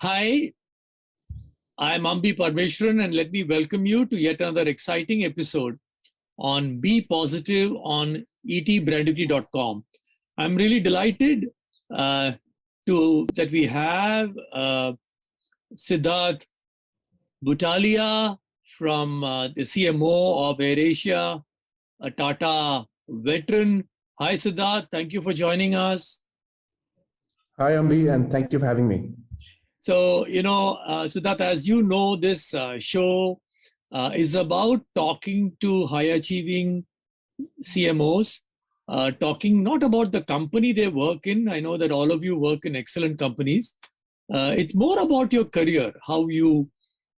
Hi, I'm Ambi Parmeshwaran, and let me welcome you to yet another exciting episode on Be Positive on etbrandity.com. I'm really delighted uh, that we have Siddhartha Butalia from the CMO of AirAsia, a Tata veteran. Hi, Siddharth. Thank you for joining us. Hi, Ambi, and thank you for having me. So, Siddharth, as you know, this show is about talking to high achieving CMOs, talking not about the company they work in. I know that all of you work in excellent companies. It's more about your career, how you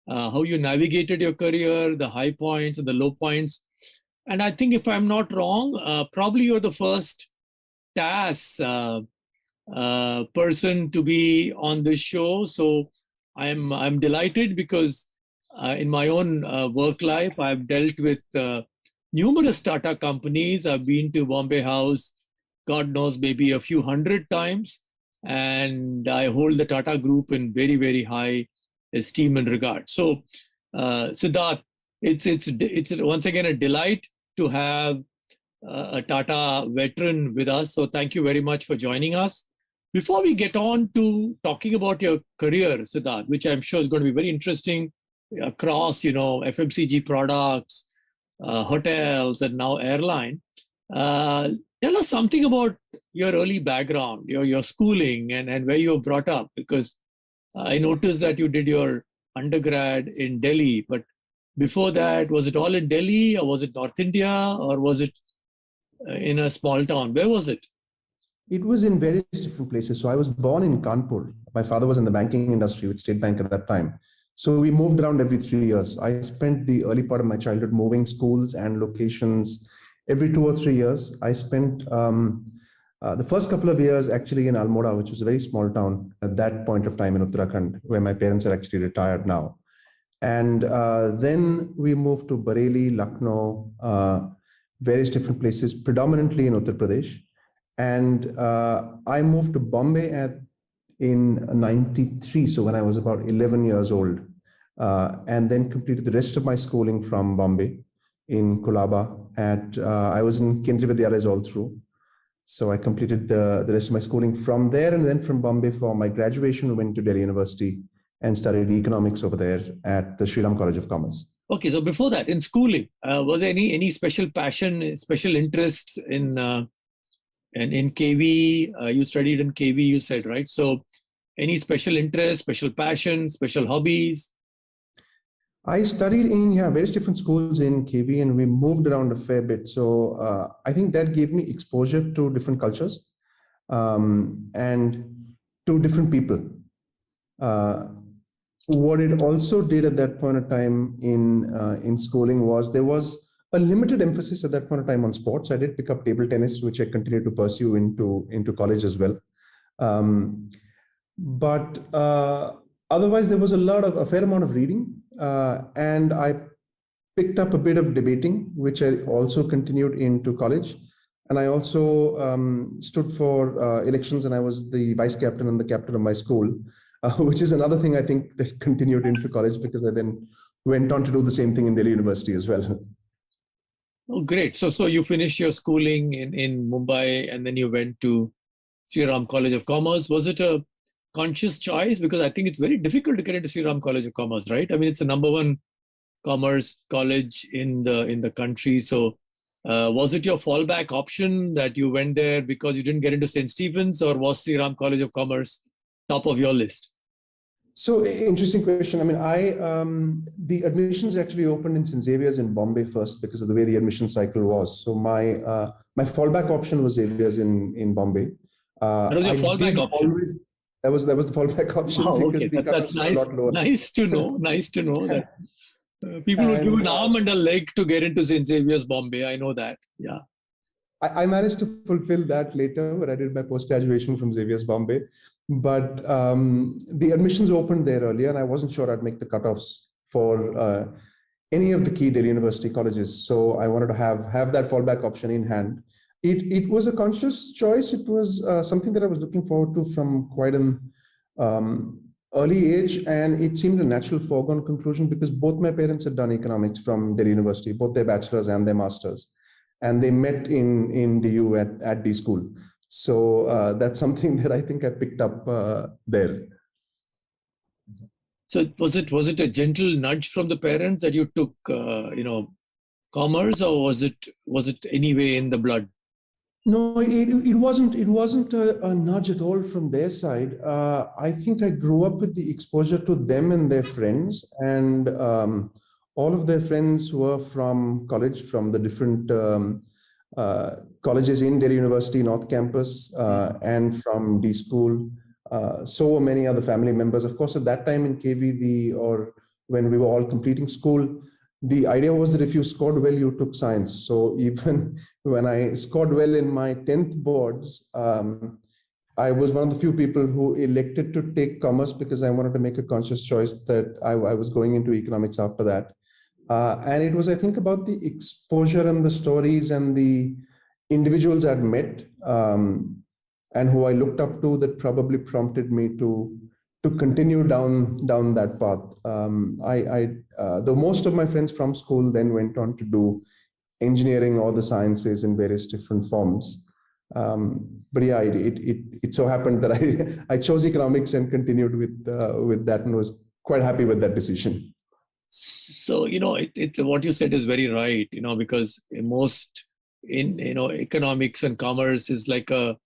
navigated your career, the high points and the low points. And I think if I'm not wrong, probably you're the first TAS person to be on this show. So I'm delighted because in my own work life, I've dealt with numerous Tata companies. I've been to Bombay House, God knows, maybe a few hundred times. And I hold the Tata Group in very, very high esteem and regard. So, Siddharth, it's once again a delight to have a Tata veteran with us. So thank you very much for joining us. Before we get on to talking about your career, Siddharth, which I'm sure is going to be very interesting across, FMCG products, hotels, and now airline, tell us something about your early background, your schooling, and where you were brought up. Because I noticed that you did your undergrad in Delhi, but before that, was it all in Delhi, or was it North India, or was it in a small town? Where was it? It was in various different places. So I was born in Kanpur. My father was in the banking industry with State Bank at that time. So we moved around every 3 years. I spent the early part of my childhood moving schools and locations every 2 or 3 years. I spent the first couple of years actually in Almora, which was a very small town at that point of time in Uttarakhand, where my parents are actually retired now. And then we moved to Bareilly, Lucknow, various different places, predominantly in Uttar Pradesh. And I moved to Bombay in '93, so when I was about 11 years old, and then completed the rest of my schooling from Bombay in Kolaba. I was in Kendriya Vidyalayas all through. So I completed the rest of my schooling from there, and then from Bombay for my graduation, went to Delhi University and studied economics over there at the Sri Ram College of Commerce. Okay, so before that, in schooling, was there any special passion, special interests in KV? You studied in KV, you said, right? So any special interest, special passion, special hobbies? I studied in various different schools in KV, and we moved around a fair bit. So I think that gave me exposure to different cultures and to different people. What it also did at that point of time in schooling was there was a limited emphasis at that point of time on sports. I did pick up table tennis, which I continued to pursue into college as well. But otherwise, there was a fair amount of reading, and I picked up a bit of debating, which I also continued into college. And I also stood for elections, and I was the vice captain and the captain of my school, which is another thing I think that continued into college, because I then went on to do the same thing in Delhi University as well. Oh, great. So you finished your schooling in Mumbai, and then you went to Sri Ram College of Commerce. Was it a conscious choice? Because I think it's very difficult to get into Sri Ram College of Commerce, right? I mean, it's the #1 commerce college in the country. So was it your fallback option that you went there because you didn't get into St. Stephen's, or was Sri Ram College of Commerce top of your list? So interesting question. I mean, the admissions actually opened in St. Xavier's in Bombay first because of the way the admission cycle was. So my fallback option was Xavier's in Bombay. That was your fallback option. That was the fallback option. Wow, because okay. That's nice. A lot lower. Nice to know. Nice to know that people would give an arm and a leg to get into St. Xavier's Bombay. I know that. Yeah. I managed to fulfill that later when I did my post-graduation from Xavier's Bombay. But the admissions opened there earlier, and I wasn't sure I'd make the cutoffs for any of the key Delhi University colleges. So I wanted to have that fallback option in hand. It was a conscious choice. It was something that I was looking forward to from quite an early age, and it seemed a natural foregone conclusion because both my parents had done economics from Delhi University, both their bachelor's and their master's, and they met in DU at D school. So that's something that I think I picked up there. So was it a gentle nudge from the parents that you took commerce, or was it anyway in the blood? No, it wasn't a nudge at all from their side. I think I grew up with the exposure to them and their friends, and all of their friends were from college, from the different colleges in Delhi University North Campus, and from D School. So were many other family members. Of course, at that time in KV, or when we were all completing school, the idea was that if you scored well, you took science. So even when I scored well in my 10th boards, I was one of the few people who elected to take commerce because I wanted to make a conscious choice that I was going into economics after that. And it was, I think, about the exposure and the stories and the individuals I'd met, and who I looked up to, that probably prompted me to continue down that path. Though most of my friends from school then went on to do engineering or the sciences in various different forms. But yeah, it so happened that I chose economics and continued with that, and was quite happy with that decision. So it's what you said is very right. Because most in economics and commerce is like a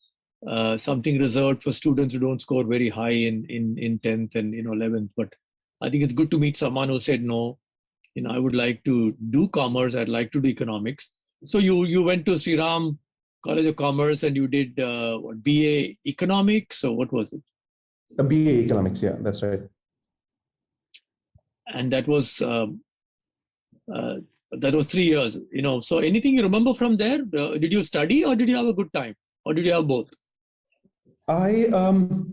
something reserved for students who don't score very high in 10th and 11th. But I think it's good to meet someone who said, no, I would like to do commerce, I'd like to do economics. So you went to Sri Ram College of Commerce and you did BA Economics, or what was it? A BA Economics, yeah, that's right. And that was 3 years. So anything you remember from there? Did you study, or did you have a good time, or did you have both? I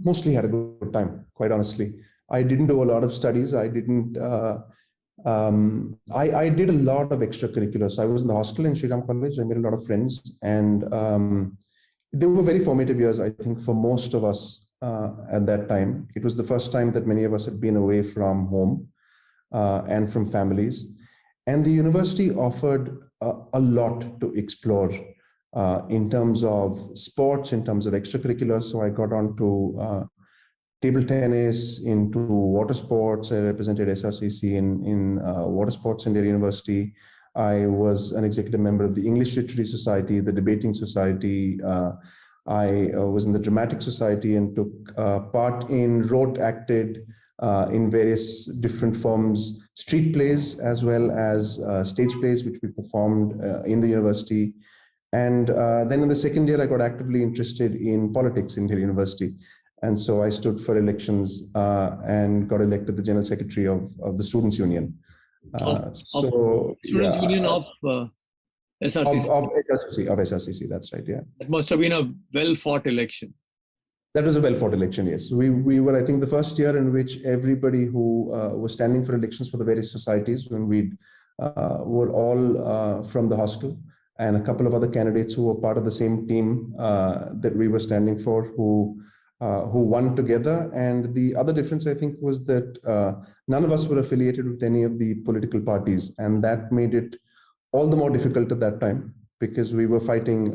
mostly had a good time, quite honestly. I didn't do a lot of studies. I didn't. I did a lot of extracurriculars. I was in the hostel in Sri Ram College. I made a lot of friends, and they were very formative years, I think, for most of us at that time. It was the first time that many of us had been away from home and from families, and the university offered a lot to explore. In terms of sports, in terms of extracurriculars. So I got on to table tennis, into water sports. I represented SRCC in water sports in their university. I was an executive member of the English Literary Society, the Debating Society. I was in the Dramatic Society and took part in, wrote, acted in various different forms, street plays as well as stage plays, which we performed in the university. And then in the second year, I got actively interested in politics in Delhi University. And so I stood for elections and got elected the General Secretary of the Students' Union. Students' Union of SRCC. Of SRCC, that's right, yeah. It must have been a well-fought election. That was a well-fought election, yes. We were, I think, the first year in which everybody who was standing for elections for the various societies, when we were all from the hostel, and a couple of other candidates who were part of the same team that we were standing for, who won together. And the other difference, I think, was that none of us were affiliated with any of the political parties. And that made it all the more difficult at that time, because we were fighting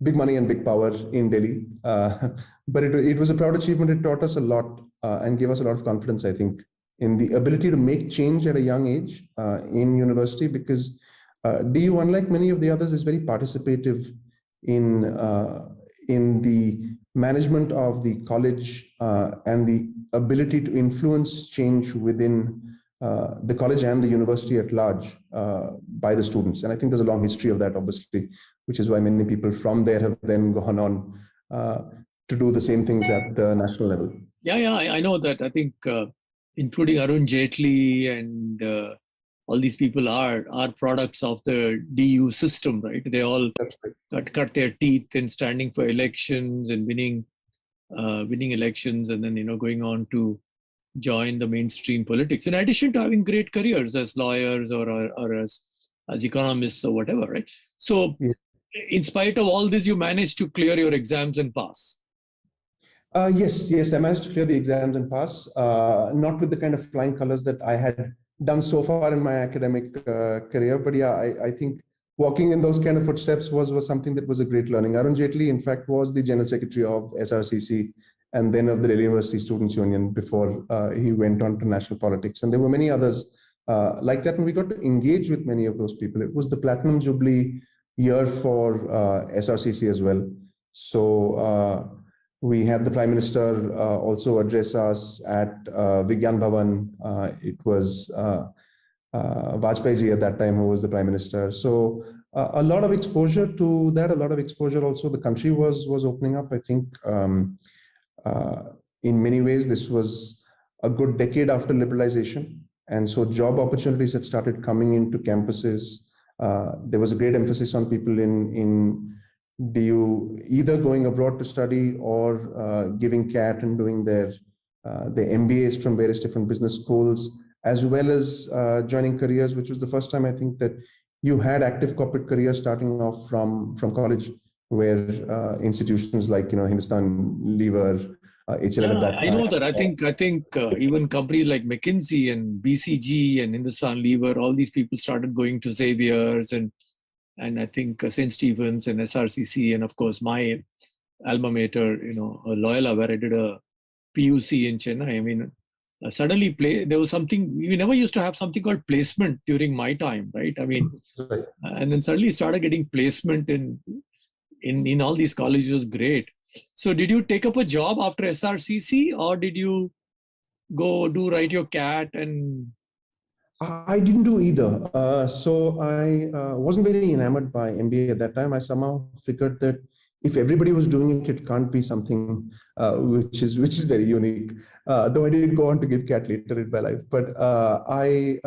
big money and big power in Delhi. But it was a proud achievement. It taught us a lot and gave us a lot of confidence, I think, in the ability to make change at a young age in university, because DU, unlike many of the others, is very participative in the management of the college and the ability to influence change within the college and the university at large by the students. And I think there's a long history of that, obviously, which is why many people from there have then gone on to do the same things at the national level. Yeah, I know that. I think including Arun Jaitley and all these people are products of the DU system, right? They all cut their teeth in standing for elections and winning elections, and then going on to join the mainstream politics. In addition to having great careers as lawyers or as economists or whatever, right? So, in spite of all this, you managed to clear your exams and pass. Yes, I managed to clear the exams and pass. Not with the kind of flying colors that I had done so far in my academic career, but yeah, I think walking in those kind of footsteps was something that was a great learning. Arun Jaitley, in fact, was the general secretary of SRCC and then of the Delhi University Students' Union before he went on to national politics. And there were many others like that, and we got to engage with many of those people. It was the Platinum Jubilee year for SRCC as well. So we had the Prime Minister also address us at Vigyan Bhavan. It was Vajpayee ji at that time who was the Prime Minister. So a lot of exposure to that, a lot of exposure also. The country was opening up. I think in many ways this was a good decade after liberalization. And so job opportunities had started coming into campuses. There was a great emphasis on people in either going abroad to study or giving CAT and doing their MBAs from various different business schools, as well as joining careers, which was the first time I think that you had active corporate careers starting off from college, where institutions like Hindustan Lever, HL at that I time. know that. I think even companies like McKinsey and BCG and Hindustan Lever, all these people started going to Xavier's and I think St. Stephen's and SRCC, and of course my alma mater, Loyola, where I did a PUC in Chennai. I mean, suddenly there was something, we never used to have something called placement during my time, right? I mean, and then suddenly started getting placement in all these colleges. Was great. So did you take up a job after SRCC, or did you go write your CAT? And I didn't do either. So I wasn't very enamored by MBA at that time. I somehow figured that if everybody was doing it, it can't be something which is very unique. Though I did go on to give CAT later in my life, but I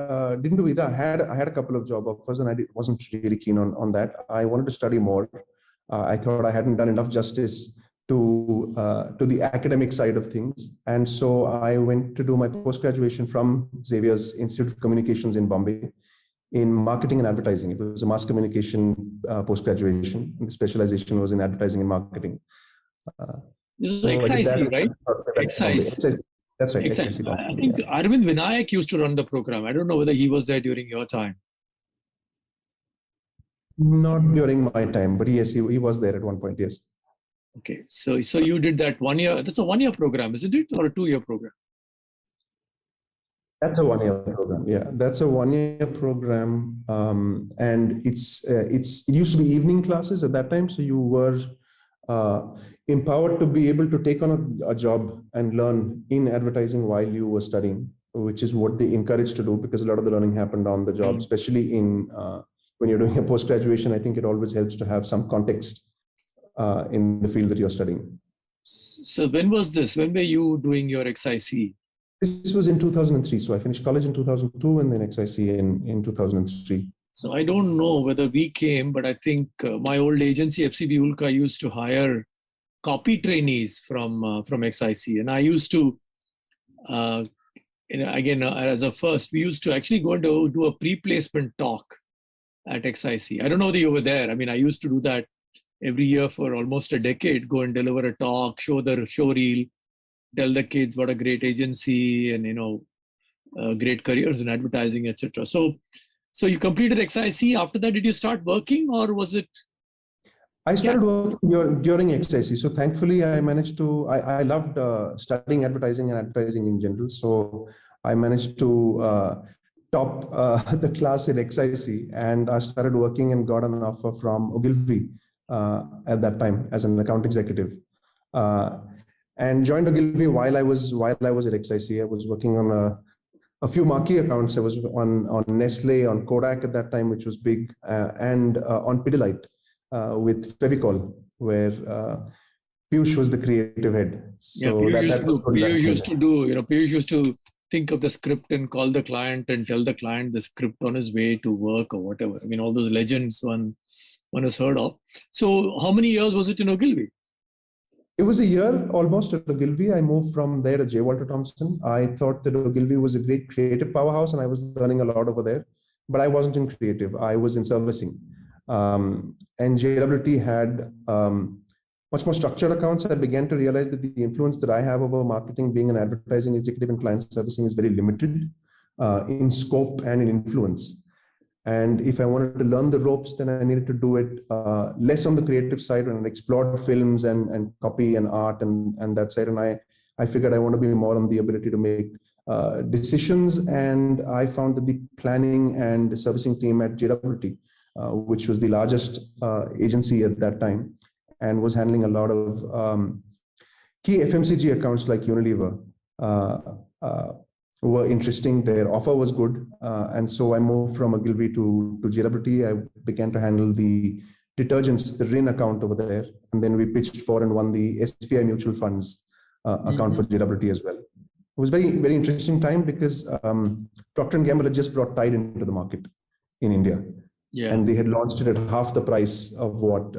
didn't do either. I had a couple of job offers, and I wasn't really keen on that. I wanted to study more. I thought I hadn't done enough justice to the academic side of things. And so I went to do my post-graduation from Xavier's Institute of Communications in Bombay in marketing and advertising. It was a mass communication post-graduation. The specialization was in advertising and marketing. This is XIC, right? XIC. That's right. XIC. I think Arvind Vinayak used to run the program. I don't know whether he was there during your time. Not during my time, but yes, he was there at one point, yes. Okay, so you did that 1 year. That's a 1 year program, isn't it, or a 2 year program? That's a 1 year program. Yeah, that's a 1 year program, and it used to be evening classes at that time. So you were empowered to be able to take on a job and learn in advertising while you were studying, which is what they encouraged to do, because a lot of the learning happened on the job, especially in when you're doing a post graduation. I think it always helps to have some context in the field that you're studying. So when was this? When were you doing your XIC? This was in 2003. So I finished college in 2002 and then XIC in 2003. So I don't know whether we came, but I think my old agency, FCB Ulka, used to hire copy trainees from XIC. And I used to, again, as a first, we used to actually go and do a pre-placement talk at XIC. I don't know whether you were there. I mean, I used to do that every year for almost a decade, go and deliver a talk, show the show reel, tell the kids what a great agency and, great careers in advertising, etc. So you completed XIC. After that, did you start working, or was it? I started working during XIC. So thankfully, I managed to, I loved studying advertising and advertising in general. So I managed to top the class in XIC, and I started working and got an offer from Ogilvy at that time as an account executive, and joined Ogilvy while I was at XIC. I was working on a few marquee accounts. I was on Nestle, on Kodak at that time, which was big, and on Pidilite with Fevicol, where Piyush was the creative head. So Piyush used to think of the script and call the client and tell the client the script on his way to work or whatever. I mean, all those legends one has heard of. So how many years was it in Ogilvy? It was a year almost at Ogilvy. I moved from there to J. Walter Thompson. I thought that Ogilvy was a great creative powerhouse, and I was learning a lot over there, but I wasn't in creative. I was in servicing. And JWT had, on much more structured accounts, I began to realize that the influence that I have over marketing, being an advertising executive and client servicing, is very limited in scope and in influence. And if I wanted to learn the ropes, then I needed to do it less on the creative side and explored films and copy and art and that side. And I figured I want to be more on the ability to make decisions. And I found that the planning and servicing team at JWT, which was the largest agency at that time, and was handling a lot of key FMCG accounts like Unilever, were interesting. Their offer was good. And so I moved from Ogilvy to JWT. I began to handle the detergents, the RIN account over there. And then we pitched for and won the SPI mutual funds account for JWT as well. It was very, very interesting time because Procter & Gamble had just brought Tide into the market in India. Yeah. And they had launched it at half the price of what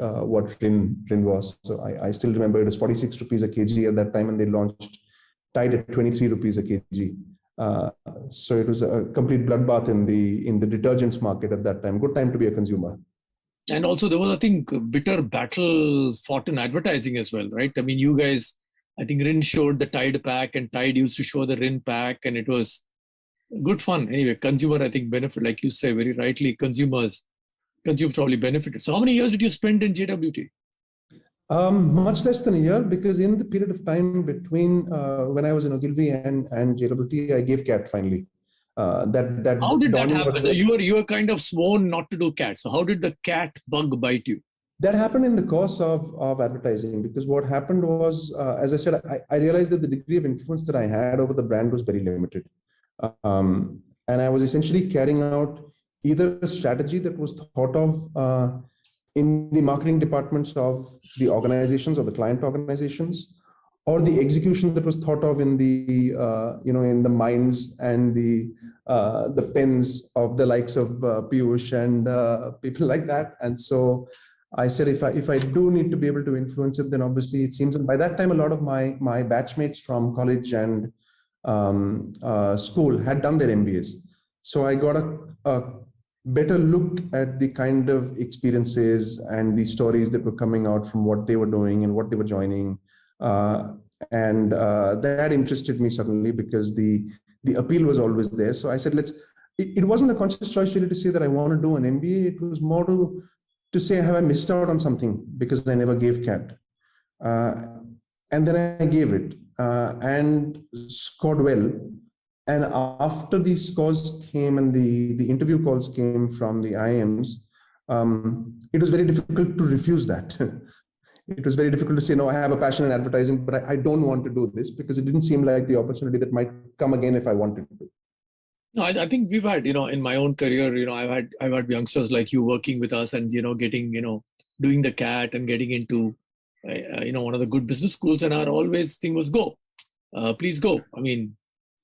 RIN was. So I still remember it was 46 rupees a kg at that time, and they launched Tide at 23 rupees a kg. So it was a complete bloodbath in the detergents market at that time. Good time to be a consumer. And also there was, I think, bitter battles fought in advertising as well, right? I mean, you guys, I think RIN showed the Tide pack and Tide used to show the RIN pack, and it was good fun. Anyway, consumer, I think, benefit, like you say very rightly, consumers probably benefited. So how many years did you spend in JWT? Much less than a year, because in the period of time between when I was in Ogilvy and JWT, I gave CAT finally. How did that happen? You were kind of sworn not to do CAT. So how did the CAT bug bite you? That happened in the course of advertising, because what happened was, as I said, I realized that the degree of influence that I had over the brand was very limited. And I was essentially carrying out either a strategy that was thought of in the marketing departments of the organizations or the client organizations, or the execution that was thought of in the in the minds and the pens of the likes of Piyush and people like that. And so I said, if I do need to be able to influence it, then obviously it seems. And by that time, a lot of my batchmates from college and school had done their MBAs. So I got a better look at the kind of experiences and the stories that were coming out from what they were doing and what they were joining. And that interested me suddenly, because the appeal was always there. So I said, it wasn't a conscious choice really to say that I want to do an MBA. It was more to say, have I missed out on something because I never gave CAT? And then I gave it and scored well. And after the scores came and the interview calls came from the IIMs, it was very difficult to refuse that. It was very difficult to say, no, I have a passion in advertising, but I don't want to do this, because it didn't seem like the opportunity that might come again if I wanted to. No, I think we've had, in my own career, I've had youngsters like you working with us and, getting, doing the CAT and getting into, one of the good business schools. And our always thing was go, please go. I mean,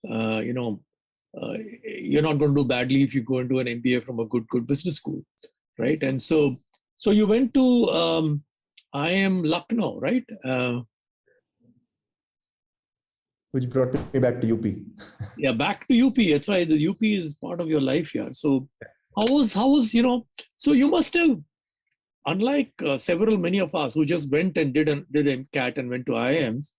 you're not going to do badly if you go and do an MBA from a good business school, right? And so you went to IIM Lucknow, right? Which brought me back to UP. Yeah, back to UP. That's why the UP is part of your life here. So how was so you must have, unlike many of us who just went and did a CAT and went to IIMs,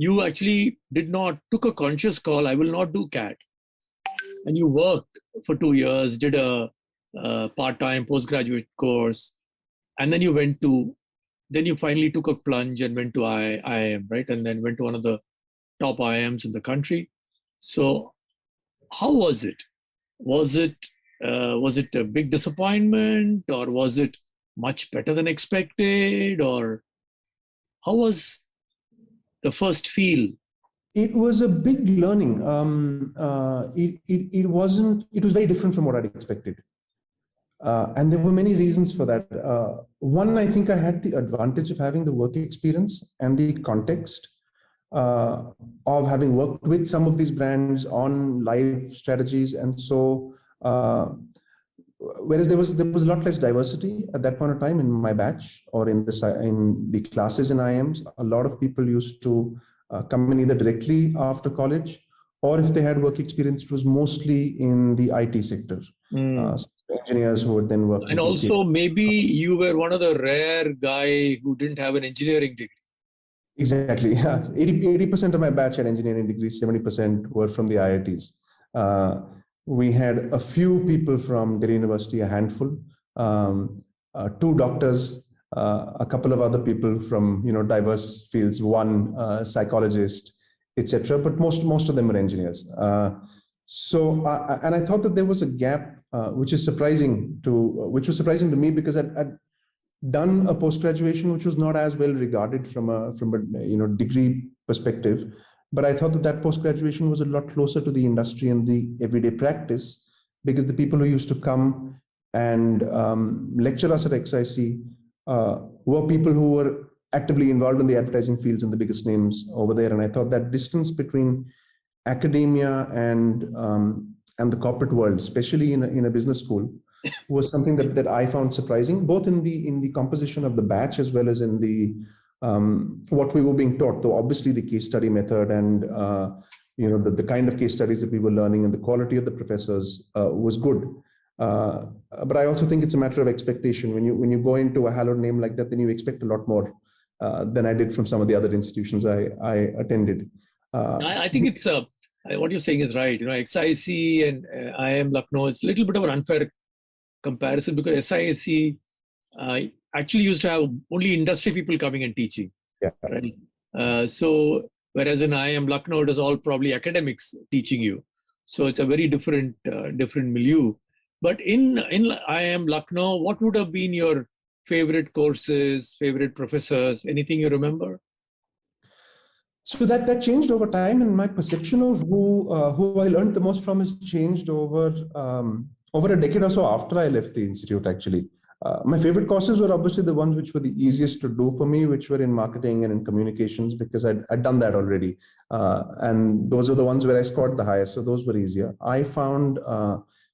you actually took a conscious call, I will not do CAT. And you worked for 2 years, did a part-time postgraduate course, and then you finally took a plunge and went to IIM, right? And then went to one of the top IIMs in the country. So how was it? Was it a big disappointment, or was it much better than expected, or how was the first feel? It was a big learning. It was very different from what I'd expected. And there were many reasons for that. One, I think I had the advantage of having the work experience and the context of having worked with some of these brands on live strategies. And so, whereas there was a lot less diversity at that point of time in my batch or in the classes in IIMs, a lot of people used to come in either directly after college, or if they had work experience, it was mostly in the IT sector. So engineers who would then work. And also maybe you were one of the rare guy who didn't have an engineering degree. Exactly. Yeah. 80% of my batch had engineering degrees, 70% were from the IITs. Uh, we had a few people from Delhi University, a handful, two doctors, a couple of other people from diverse fields, one psychologist, etc. But most of them were engineers. And I thought that there was a gap, which was surprising to me because I'd done a post graduation which was not as well regarded from a degree perspective, but I thought that post graduation was a lot closer to the industry and the everyday practice, because the people who used to come and lecture us at XIC were people who were actively involved in the advertising fields and the biggest names over there. And I thought that distance between academia and the corporate world, especially in a business school, was something that I found surprising, both in the composition of the batch as well as in the what we were being taught. Though obviously the case study method and the kind of case studies that we were learning and the quality of the professors was good. But I also think it's a matter of expectation. When you go into a hallowed name like that, then you expect a lot more than I did from some of the other institutions I attended. I think it's what you're saying is right. XIC and IIM Lucknow is a little bit of an unfair comparison, because SISC actually used to have only industry people coming and teaching. Yeah. Right. So whereas in IIM Lucknow, it is all probably academics teaching you. So it's a very different milieu. But in IIM Lucknow, what would have been your favorite courses, favorite professors? Anything you remember? So that changed over time, and my perception of who I learned the most from has changed over a decade or so after I left the institute. Actually, my favorite courses were obviously the ones which were the easiest to do for me, which were in marketing and in communications, because I'd done that already, and those were the ones where I scored the highest. So those were easier. I found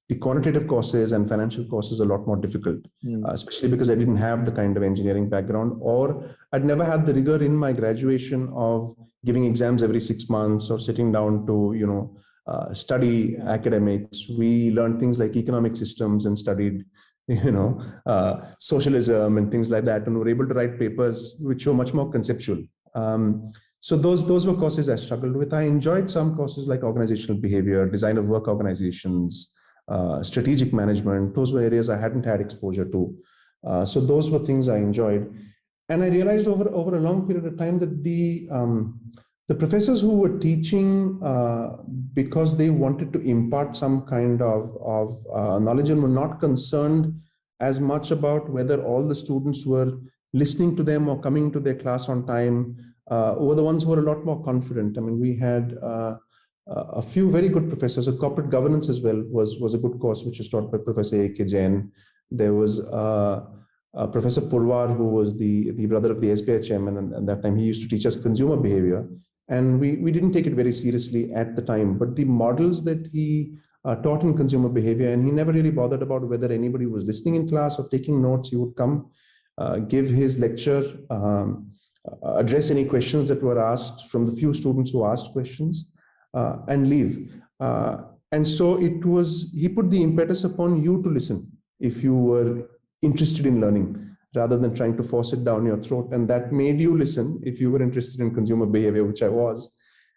the quantitative courses and financial courses a lot more difficult, especially because I didn't have the kind of engineering background, or I'd never had the rigor in my graduation of giving exams every 6 months or sitting down to study academics. We learned things like economic systems and studied socialism and things like that, and were able to write papers which were much more conceptual. So those were courses I struggled with. I enjoyed some courses like organizational behavior, design of work organizations, strategic management. Those were areas I hadn't had exposure to. So those were things I enjoyed. And I realized over a long period of time that the professors who were teaching because they wanted to impart some kind of knowledge and were not concerned as much about whether all the students were listening to them or coming to their class on time were the ones who were a lot more confident. I mean, we had a few very good professors. Corporate governance as well was a good course, which was taught by Professor A.K. Jain. There was Professor Purwar, who was the brother of the SBI chairman, and at that time he used to teach us consumer behavior. And we didn't take it very seriously at the time, but the models that he taught in consumer behavior, and he never really bothered about whether anybody was listening in class or taking notes. He would come, give his lecture, address any questions that were asked from the few students who asked questions, and leave. And so he put the impetus upon you to listen if you were interested in learning, rather than trying to force it down your throat. And that made you listen if you were interested in consumer behavior, which I was.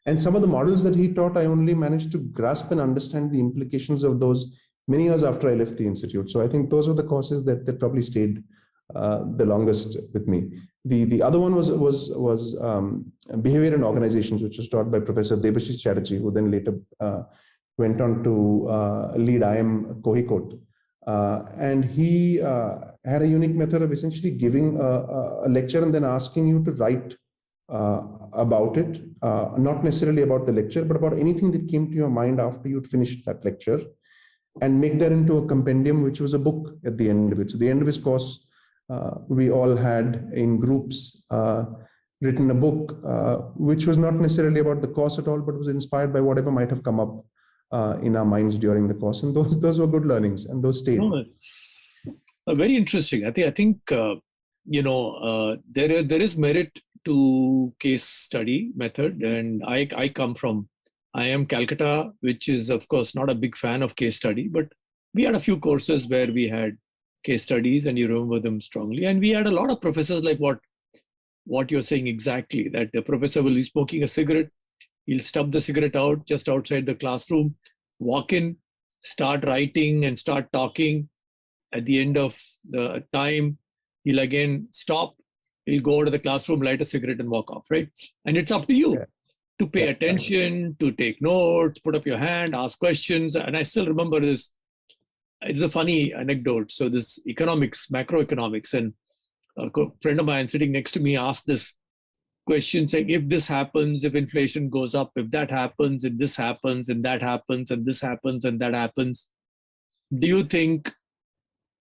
And some of the models that he taught, I only managed to grasp and understand the implications of those many years after I left the institute. So I think those were the courses that probably stayed the longest with me. The other one was behavior in organizations, which was taught by Professor Debashish Chatterjee, who then later went on to lead IIM Kohikot. And he had a unique method of essentially giving a lecture and then asking you to write about it, not necessarily about the lecture, but about anything that came to your mind after you'd finished that lecture, and make that into a compendium, which was a book at the end of it. So at the end of his course, we all had in groups written a book, which was not necessarily about the course at all, but was inspired by whatever might have come up in our minds during the course. And those were good learnings, and those stayed. Very interesting. I think there is merit to case study method, and I come from IIM Calcutta, which is of course not a big fan of case study, but we had a few courses where we had case studies, and you remember them strongly. And we had a lot of professors like what what you're saying exactly, that the professor will be smoking a cigarette, he'll stub the cigarette out just outside the classroom, walk in, start writing and start talking. At the end of the time, he'll again stop, he'll go to the classroom, light a cigarette and walk off, right? And it's up to you to pay attention, to take notes, put up your hand, ask questions. And I still remember this. It's a funny anecdote. So this economics, macroeconomics, and a friend of mine sitting next to me asked this question saying, if this happens, if inflation goes up, if that happens, and this happens, and that happens, and this happens, and that happens, do you think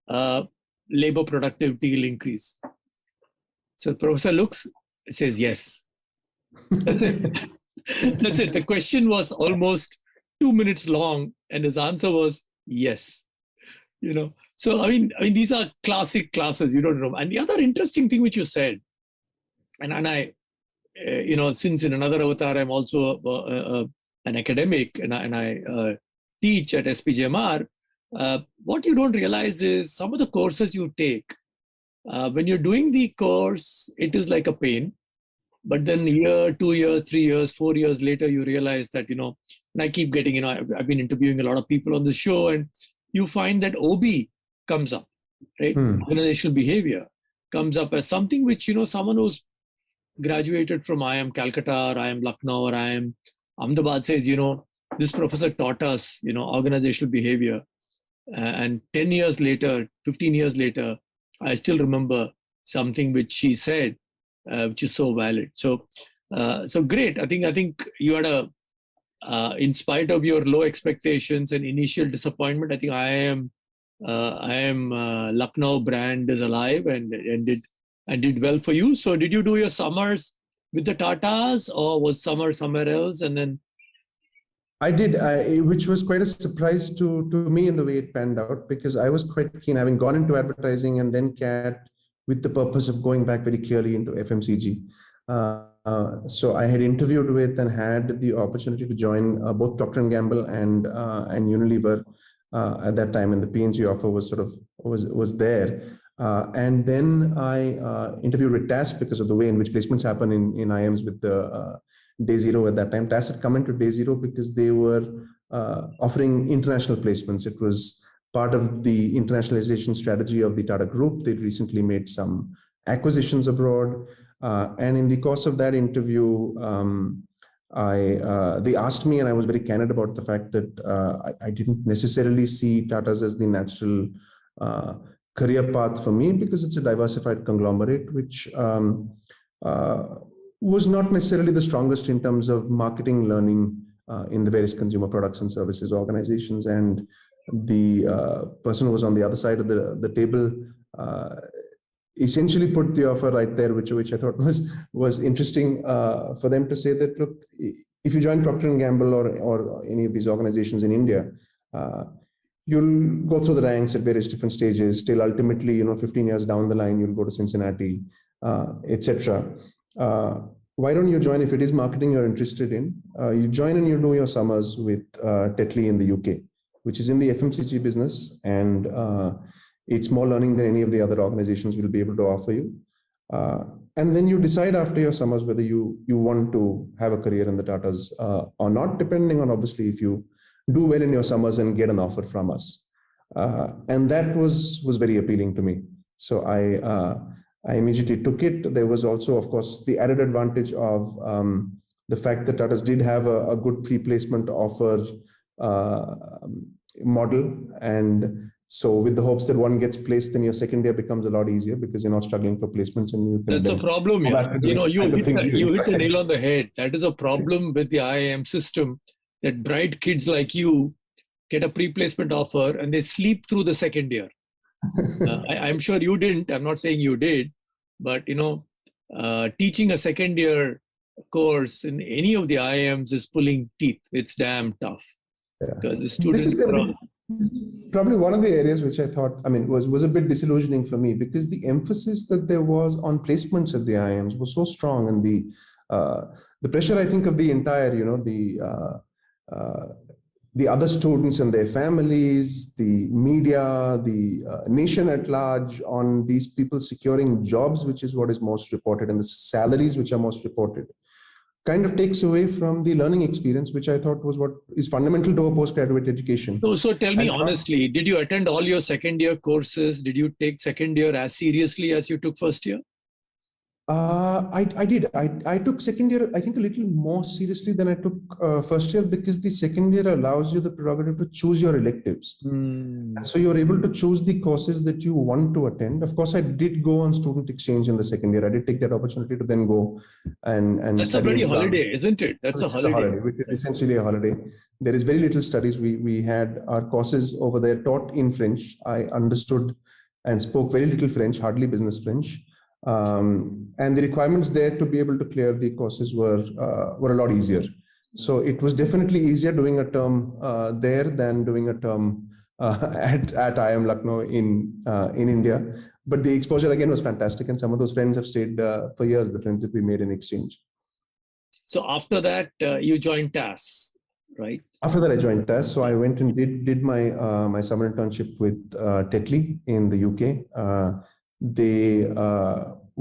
labor productivity will increase? So the professor looks, says, yes. That's it. That's it. The question was almost 2 minutes long, and his answer was yes. So I mean, these are classic classes. You don't know. And the other interesting thing which you said, and I, since in another avatar I'm also an academic, and I teach at SPJMR. What you don't realize is some of the courses you take. When you're doing the course, it is like a pain. But then year, 2 years, 3 years, 4 years later, you realize that, and I keep getting, I've been interviewing a lot of people on the show, and you find that OB comes up, right? Organizational behavior comes up as something which, someone who's graduated from IIM Calcutta, or IIM Lucknow, or IIM Ahmedabad says, this professor taught us, organizational behavior. And 10 years later, 15 years later, I still remember something which she said, which is so valid. So great. I think you had in spite of your low expectations and initial disappointment, I think I am Lucknow brand is alive and did well for you. So did you do your summers with the Tatas, or was summer somewhere else? And then I did, which was quite a surprise to me in the way it panned out, because I was quite keen, having gone into advertising and then CAT with the purpose of going back very clearly into FMCG. So I had interviewed with and had the opportunity to join both Procter & Gamble and Unilever at that time, and the P&G offer was was there. And then I interviewed with TAS because of the way in which placements happen in IIMs with the Day Zero at that time. TAS had come into Day Zero because they were offering international placements. It was part of the internationalization strategy of the Tata Group. They'd recently made some acquisitions abroad. And in the course of that interview, they asked me, and I was very candid about the fact that I didn't necessarily see Tata's as the natural career path for me, because it's a diversified conglomerate, which was not necessarily the strongest in terms of marketing learning in the various consumer products and services organizations. And the person who was on the other side of the table essentially put the offer right there, which I thought was interesting for them to say that, look, if you join Procter & Gamble or any of these organizations in India, you'll go through the ranks at various different stages till ultimately, 15 years down the line, you'll go to Cincinnati, etc. Why don't you join, if it is marketing you're interested in, you join and you do your summers with Tetley in the UK, which is in the FMCG business, and it's more learning than any of the other organizations will be able to offer you. And then you decide after your summers whether you want to have a career in the Tatas or not, depending on obviously if you do well in your summers and get an offer from us. And that was very appealing to me. So I immediately took it. There was also, of course, the added advantage of the fact that Tatas did have a good pre-placement offer model. And so with the hopes that one gets placed, then your second year becomes a lot easier because you're not struggling for placements. And you that's a problem. Yeah. You hit the nail on the head. That is a problem with the IIM system, that bright kids like you get a pre-placement offer and they sleep through the second year. I'm sure you didn't. I'm not saying you did, but teaching a second year course in any of the IIMs is pulling teeth. It's damn tough. Yeah. Because the students probably one of the areas which I thought, was a bit disillusioning for me, because the emphasis that there was on placements at the IIMs was so strong, and the pressure, I think, of the entire, the other students and their families, the media, the nation at large on these people securing jobs, which is what is most reported, and the salaries which are most reported, kind of takes away from the learning experience, which I thought was what is fundamental to a postgraduate education. So tell me honestly, did you attend all your second year courses? Did you take second year as seriously as you took first year? I did. I took second year, I think, a little more seriously than I took first year, because the second year allows you the prerogative to choose your electives. So you're able to choose the courses that you want to attend. Of course, I did go on student exchange in the second year. I did take that opportunity to then go and that's a bloody holiday, isn't it? That's a holiday. Which is essentially a holiday. There is very little studies. We had our courses over there taught in French. I understood and spoke very little French, hardly business French. And the requirements there to be able to clear the courses were a lot easier. So it was definitely easier doing a term there than doing a term at IIM Lucknow in India. But the exposure again was fantastic, and some of those friends have stayed for years. The friends that we made in exchange. So after that, you joined TAS, right? After that, I joined TAS. So I went and did my my summer internship with Tetley in the UK. They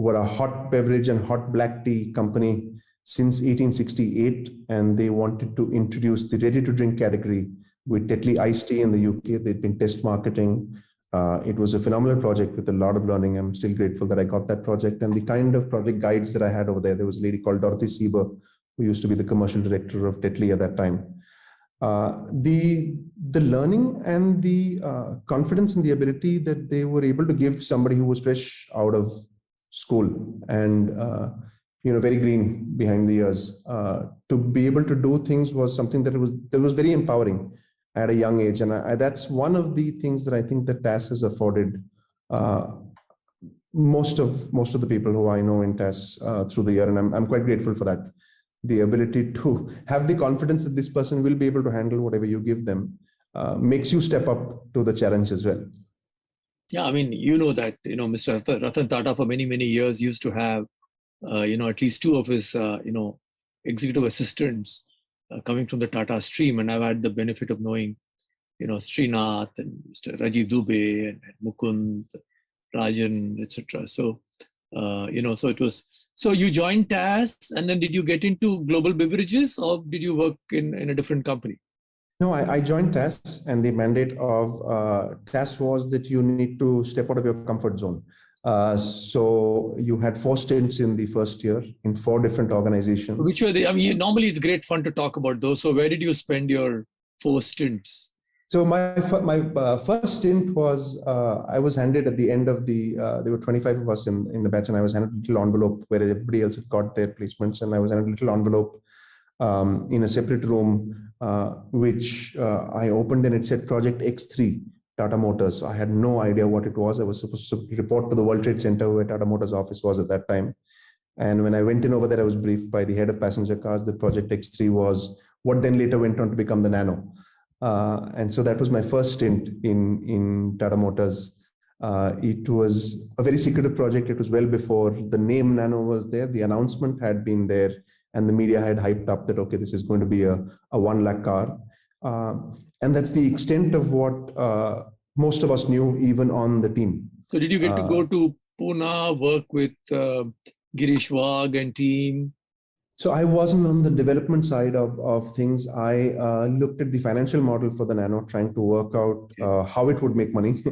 were a hot beverage and hot black tea company since 1868, and they wanted to introduce the ready-to-drink category with Tetley iced tea in the UK. They'd been test marketing. It was a phenomenal project with a lot of learning. I'm still grateful that I got that project, and the kind of project guides that I had over there. There was a lady called Dorothy Sieber, who used to be the commercial director of Tetley at that time. The learning and the confidence and the ability that they were able to give somebody who was fresh out of school and very green behind the ears to be able to do things was something that was very empowering at a young age. And that's one of the things that I think that TAS has afforded most of the people who I know in TAS through the year, and I'm quite grateful for that. The ability to have the confidence that this person will be able to handle whatever you give them makes you step up to the challenge as well. Yeah, I mean, you know that, Mr. Ratan Tata for many, many years used to have, at least two of his, executive assistants coming from the Tata stream. And I've had the benefit of knowing, Srinath and Mr. Rajiv Dubey and Mukund, Rajan, etc. So, so it was, so you joined TAS, and then did you get into global beverages, or did you work in a different company? No, I joined TAS, and the mandate of TAS was that you need to step out of your comfort zone. So you had 4 stints in the first year in 4 different organizations. Which were they? I mean, normally it's great fun to talk about those. So where did you spend your 4 stints? So my first stint was, I was handed at the end of there were 25 of us in the batch, and I was handed a little envelope where everybody else had got their placements, and I was handed a little envelope in a separate room, which I opened, and it said Project X3, Tata Motors. So I had no idea what it was. I was supposed to report to the World Trade Center where Tata Motors office was at that time. And when I went in over there, I was briefed by the head of passenger cars that Project X3 was what then later went on to become the Nano. And so that was my first stint in Tata Motors. It was a very secretive project. It was well before the name Nano was there. The announcement had been there, and the media had hyped up that, okay, this is going to be a 1 lakh car. And that's the extent of what most of us knew, even on the team. So did you get to go to Pune, work with Girish Wagh and team? So I wasn't on the development side of things. I looked at the financial model for the Nano, trying to work out how it would make money.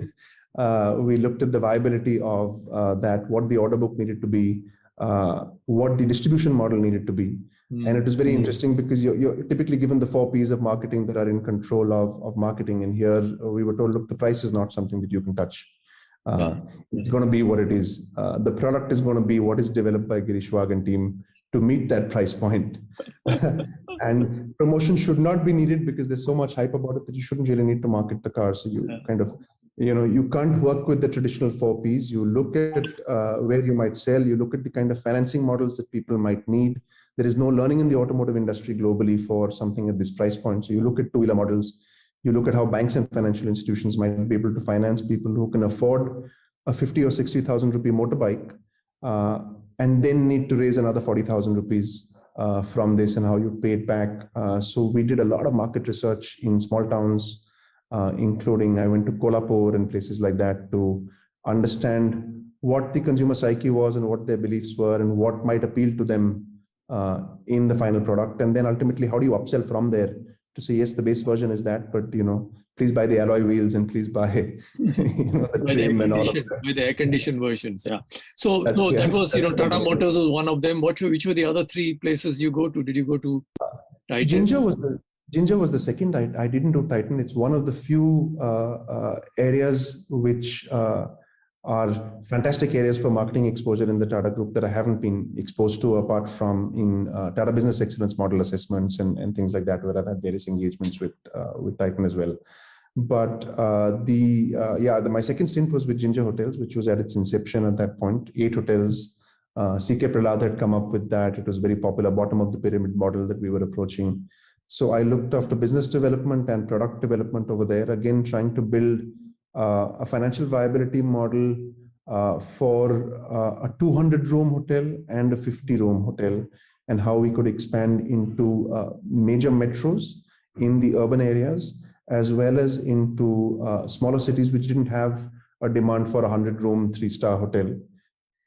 We looked at the viability of that, what the order book needed to be, what the distribution model needed to be. And it was very interesting because you're typically given the 4 Ps of marketing that are in control of marketing. And here we were told, look, the price is not something that you can touch. It's going to be what it is. The product is going to be what is developed by Girish Wagh and team to meet that price point. And promotion should not be needed because there's so much hype about it that you shouldn't really need to market the car. So you kind of, you can't work with the traditional 4 Ps. You look at where you might sell. You look at the kind of financing models that people might need. There is no learning in the automotive industry globally for something at this price point. So you look at 2-wheeler models. You look at how banks and financial institutions might be able to finance people who can afford a 50 or 60,000 rupee motorbike and then need to raise another 40,000 rupees from this and how you paid back. So we did a lot of market research in small towns, including I went to Kolhapur and places like that to understand what the consumer psyche was and what their beliefs were and what might appeal to them in the final product. And then ultimately, how do you upsell from there to say, yes, the base version is that, but please buy the alloy wheels and please buy the trim and all of that. By the air-conditioned versions, yeah. So that was, Tata right. Motors was one of them. Which were the other three places you go to? Did you go to Titan? Ginger was the second. I didn't do Titan. It's one of the few areas which are fantastic areas for marketing exposure in the Tata Group that I haven't been exposed to, apart from in Tata Business Excellence Model assessments and things like that, where I've had various engagements with Titan as well. But my second stint was with Ginger Hotels, which was at its inception at that point. 8 hotels. C.K. Prahlad had come up with that. It was very popular, bottom of the pyramid model that we were approaching. So I looked after business development and product development over there, again, trying to build a financial viability model for a 200-room hotel and a 50-room hotel, and how we could expand into major metros in the urban areas, as well as into smaller cities which didn't have a demand for a 100-room 3-star hotel.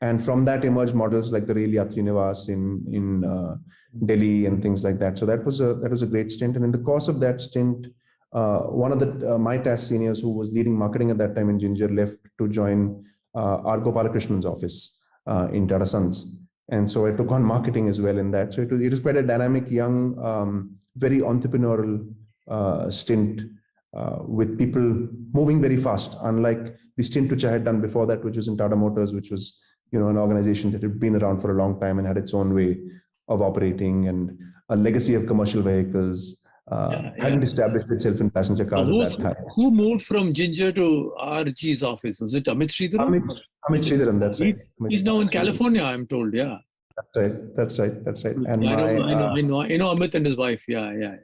And from that emerged models like the Rail Yatri Niwas in Delhi and things like that. So that was a great stint. And in the course of that stint, one of the my task seniors who was leading marketing at that time in Ginger left to join R. Gopalakrishnan's office in Tata Sons. And so I took on marketing as well in that. So it was quite a dynamic, young, very entrepreneurial stint with people moving very fast, unlike the stint which I had done before that, which was in Tata Motors, which was an organization that had been around for a long time and had its own way of operating and a legacy of commercial vehicles. Hadn't established itself in passenger cars at that time. Who moved from Ginger to RG's office? Was it Amit Sridharan? Amit Sridharan, that's right. He's now in California, I'm told. Yeah. That's right. And I know Amit and his wife. Yeah.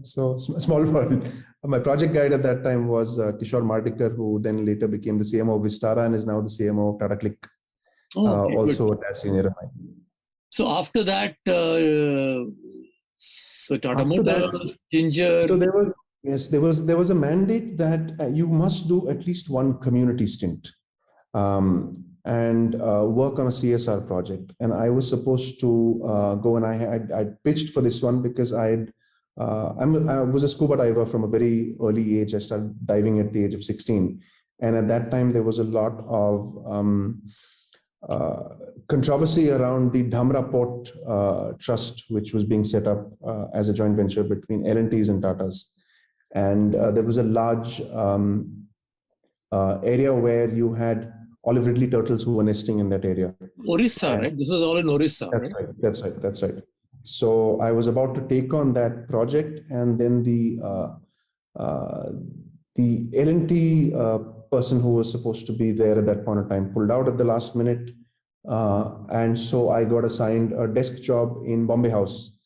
So small world. My project guide at that time was Kishore Mardikar, who then later became the CMO of Vistara and is now the CMO of Tata Click. Also a senior of mine. So after that, Tata Motors, Ginger. So there was a mandate that you must do at least one community stint and work on a CSR project. And I was supposed to go, and I pitched for this one because I was a scuba diver from a very early age. I started diving at the age of 16. And at that time, there was a lot of controversy around the Dhamra Port Trust, which was being set up as a joint venture between L&Ts and Tatas. And there was a large area where you had olive ridley turtles who were nesting in that area. Orissa, right? This was all in Orissa, right? That's right. So I was about to take on that project, and then the L&T person who was supposed to be there at that point of time pulled out at the last minute. And so I got assigned a desk job in Bombay House,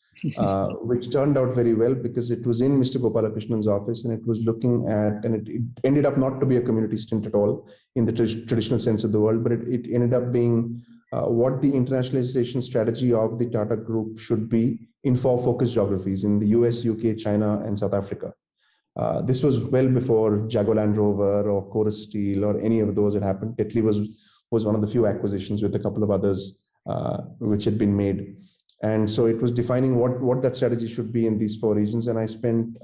which turned out very well because it was in Mr. Gopalakrishnan's office, and it was looking at, and it ended up not to be a community stint at all in the traditional sense of the word, but it ended up being what the internationalization strategy of the Tata Group should be in 4 focus geographies in the US, UK, China, and South Africa. This was well before Jaguar Land Rover or Chorus Steel or any of those had happened. Tetley was one of the few acquisitions with a couple of others which had been made. And so it was defining what that strategy should be in these 4 regions. And I spent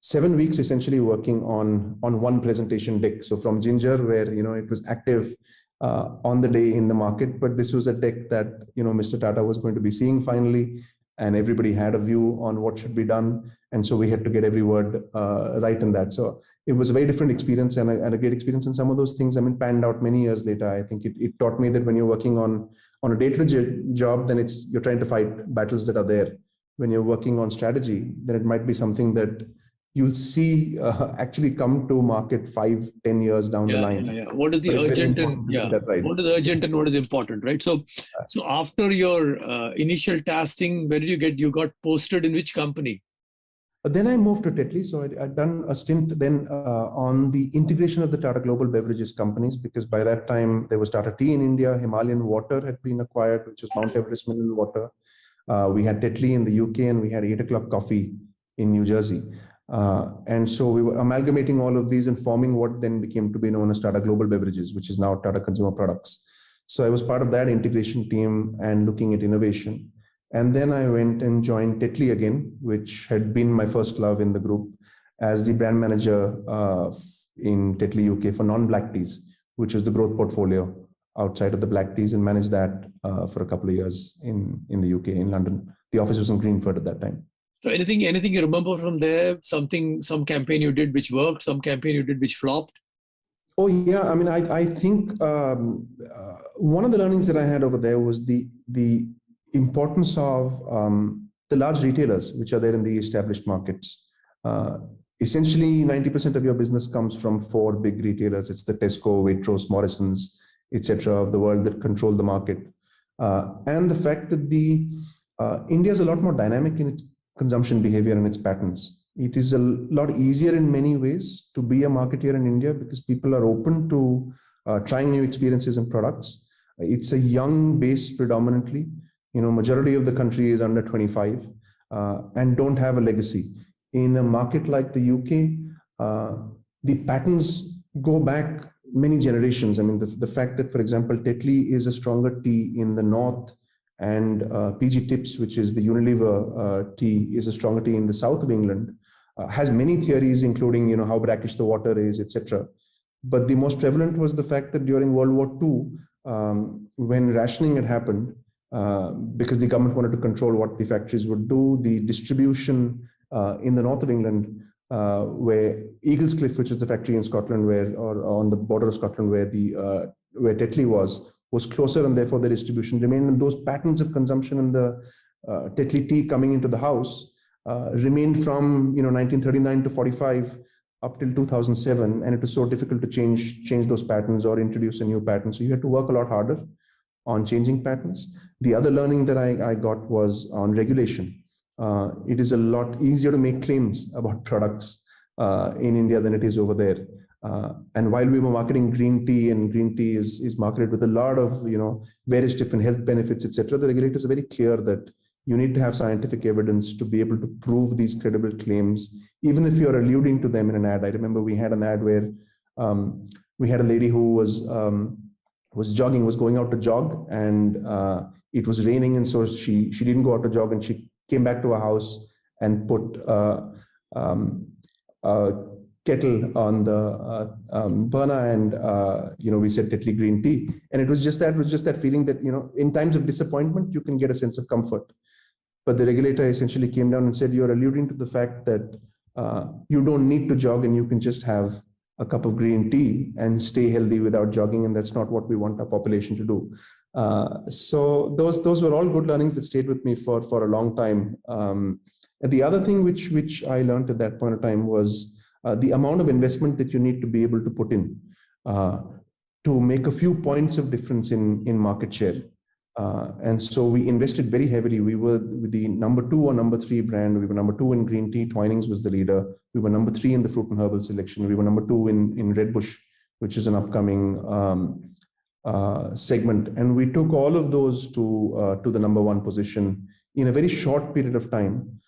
7 weeks essentially working on one presentation deck. So from Ginger, where it was active on the day in the market, but this was a deck that Mr. Tata was going to be seeing finally, and everybody had a view on what should be done. And so we had to get every word right in that. So it was a very different experience and a great experience. And some of those things, panned out many years later. I think it taught me that when you're working on a day-to-day job, then you're trying to fight battles that are there. When you're working on strategy, then it might be something that you'll see actually come to market 5-10 years down the line. What is the urgent and what is urgent and what is important, right? So after your initial tasking, where did you got posted in which company? But then I moved to Tetley. So I'd done a stint then on the integration of the Tata Global Beverages companies, because by that time there was Tata Tea in India, Himalayan Water had been acquired, which was Mount Everest mineral water. We had Tetley in the UK, and we had 8 o'clock coffee in New Jersey. And so we were amalgamating all of these and forming what then became to be known as Tata Global Beverages, which is now Tata Consumer Products. So I was part of that integration team and looking at innovation. And then I went and joined Tetley again, which had been my first love in the group, as the brand manager in Tetley UK for non-black teas, which was the growth portfolio outside of the black teas, and managed that for a couple of years in the UK, in London. The office was in Greenford at that time. So anything you remember from there? Some campaign you did which worked, some campaign you did which flopped? Oh yeah, I mean, I think one of the learnings that I had over there was the importance of the large retailers which are there in the established markets. Essentially, 90% of your business comes from 4 big retailers. It's the Tesco, Waitrose, Morrisons, etc. of the world that control the market. And the fact that India is a lot more dynamic in its consumption behavior and its patterns. It is a lot easier in many ways to be a marketeer in India because people are open to trying new experiences and products. It's a young base predominantly. Majority of the country is under 25 and don't have a legacy. In a market like the UK, the patterns go back many generations. I mean, the fact that, for example, Tetley is a stronger tea in the north, and PG Tips, which is the Unilever tea, is a stronger tea in the south of England, has many theories, including how brackish the water is, etc. But the most prevalent was the fact that during World War II, when rationing had happened, because the government wanted to control what the factories would do, the distribution in the north of England, where Eaglescliffe, which is the factory in Scotland, or on the border of Scotland, where Tetley was closer, and therefore the distribution remained. And those patterns of consumption in the Tetley tea coming into the house remained from 1939 to 45 up till 2007, and it was so difficult to change those patterns or introduce a new pattern. So you had to work a lot harder on changing patterns. The other learning that I got was on regulation. It is a lot easier to make claims about products in India than it is over there. And while we were marketing green tea, and green tea is marketed with a lot of various different health benefits, etc., the regulators are very clear that you need to have scientific evidence to be able to prove these credible claims, even if you're alluding to them in an ad. I remember we had an ad where we had a lady who was going out to jog, and it was raining, and so she didn't go out to jog, and she came back to her house and put kettle on the burner, and we said Tetley green tea, and it was just that feeling that in times of disappointment you can get a sense of comfort. But the regulator essentially came down and said, you're alluding to the fact that you don't need to jog, and you can just have a cup of green tea and stay healthy without jogging, and that's not what we want our population to do. So those were all good learnings that stayed with me for a long time. And the other thing which I learned at that point of time was the amount of investment that you need to be able to put in to make a few points of difference in market share. And so we invested very heavily. We were the number 2 or number 3 brand. We were number 2 in green tea. Twinings was the leader. We were number 3 in the fruit and herbal selection. We were number 2 in Red Bush, which is an upcoming segment. And we took all of those to the number 1 position in a very short period of time.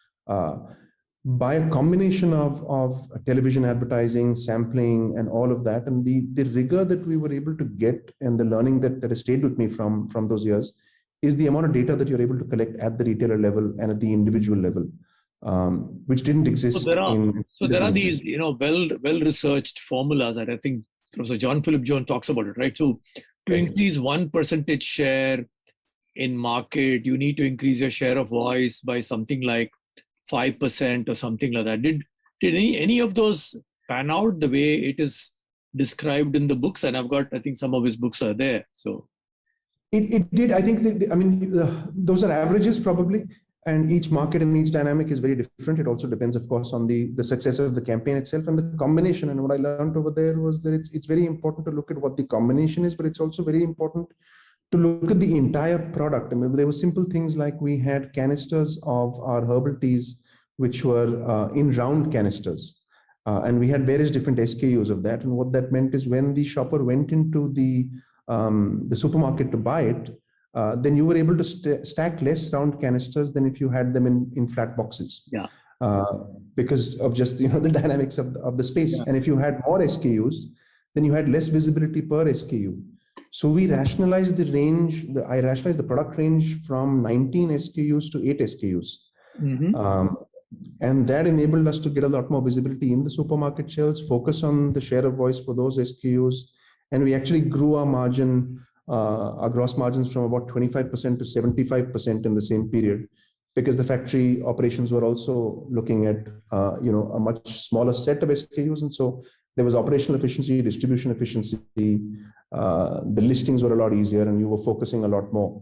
By a combination of television advertising, sampling, and all of that, and the rigor that we were able to get, and the learning that has stayed with me from those years, is the amount of data that you're able to collect at the retailer level and at the individual level, which didn't exist. So there are these well researched formulas that I think Professor John Philip Jones talks about it, right? So to increase 1% share in market, you need to increase your share of voice by something like 5% or something like that. Did any of those pan out the way it is described in the books? And I think some of his books are there. So it did. I think those are averages probably, and each market and each dynamic is very different. It also depends, of course, on the success of the campaign itself and the combination. And what I learned over there was that it's very important to look at what the combination is, but it's also very important to look at the entire product. I mean, there were simple things like we had canisters of our herbal teas which were in round canisters. And we had various different SKUs of that. And what that meant is when the shopper went into the supermarket to buy it, then you were able to stack less round canisters than if you had them in flat boxes. Yeah. Because of just the dynamics of the space. Yeah. And if you had more SKUs, then you had less visibility per SKU. So we rationalized the range. I rationalized the product range from 19 SKUs to 8 SKUs. Mm-hmm. And that enabled us to get a lot more visibility in the supermarket shelves, focus on the share of voice for those SKUs. And we actually grew our margin, our gross margins from about 25% to 75% in the same period, because the factory operations were also looking at a much smaller set of SKUs. And so there was operational efficiency, distribution efficiency, the listings were a lot easier, and you were focusing a lot more.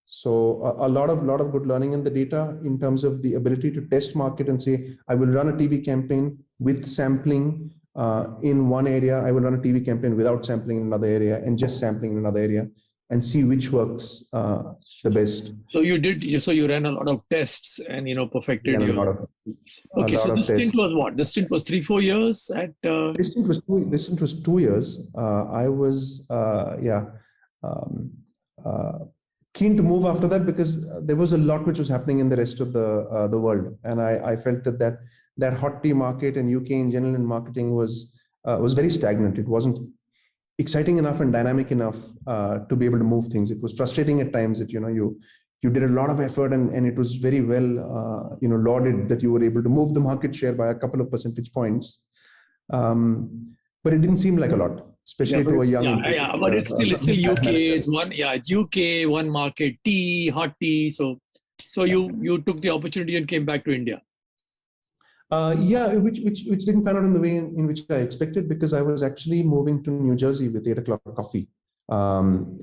So a lot of good learning in the data in terms of the ability to test market and say, I will run a TV campaign with sampling in one area. I will run a TV campaign without sampling in another area, and just sampling in another area, and see which works the best. So you ran a lot of tests and perfected your. Okay, so this stint was what? This stint was 3-4 years at. This stint was 2 years. I was keen to move after that, because there was a lot which was happening in the rest of the world, and I felt that hot tea market and UK in general in marketing was very stagnant. It wasn't exciting enough and dynamic enough to be able to move things. It was frustrating at times that you did a lot of effort, and it was very well lauded that you were able to move the market share by a couple of percentage points, but it didn't seem like a lot, especially to a young. But it's still UK. It's UK, one market, tea, hot tea. So you took the opportunity and came back to India. Which didn't pan out in the way in which I expected, because I was actually moving to New Jersey with 8 o'clock coffee.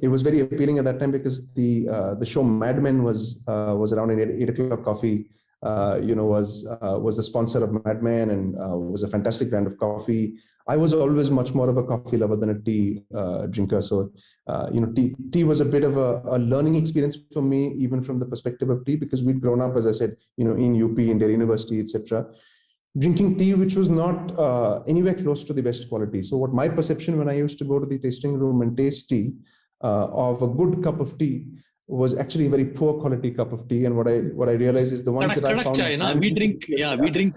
It was very appealing at that time because the show Mad Men was around in 8 o'clock coffee. Was the sponsor of Mad Men, and was a fantastic brand of coffee. I was always much more of a coffee lover than a tea drinker. So, tea was a bit of a learning experience for me, even from the perspective of tea, because we'd grown up, as I said, in UP, in Delhi University, etc., drinking tea, which was not anywhere close to the best quality. So what my perception when I used to go to the tasting room and taste tea of a good cup of tea was actually a very poor quality cup of tea. And what I realized is the ones that I found. Chai, we drink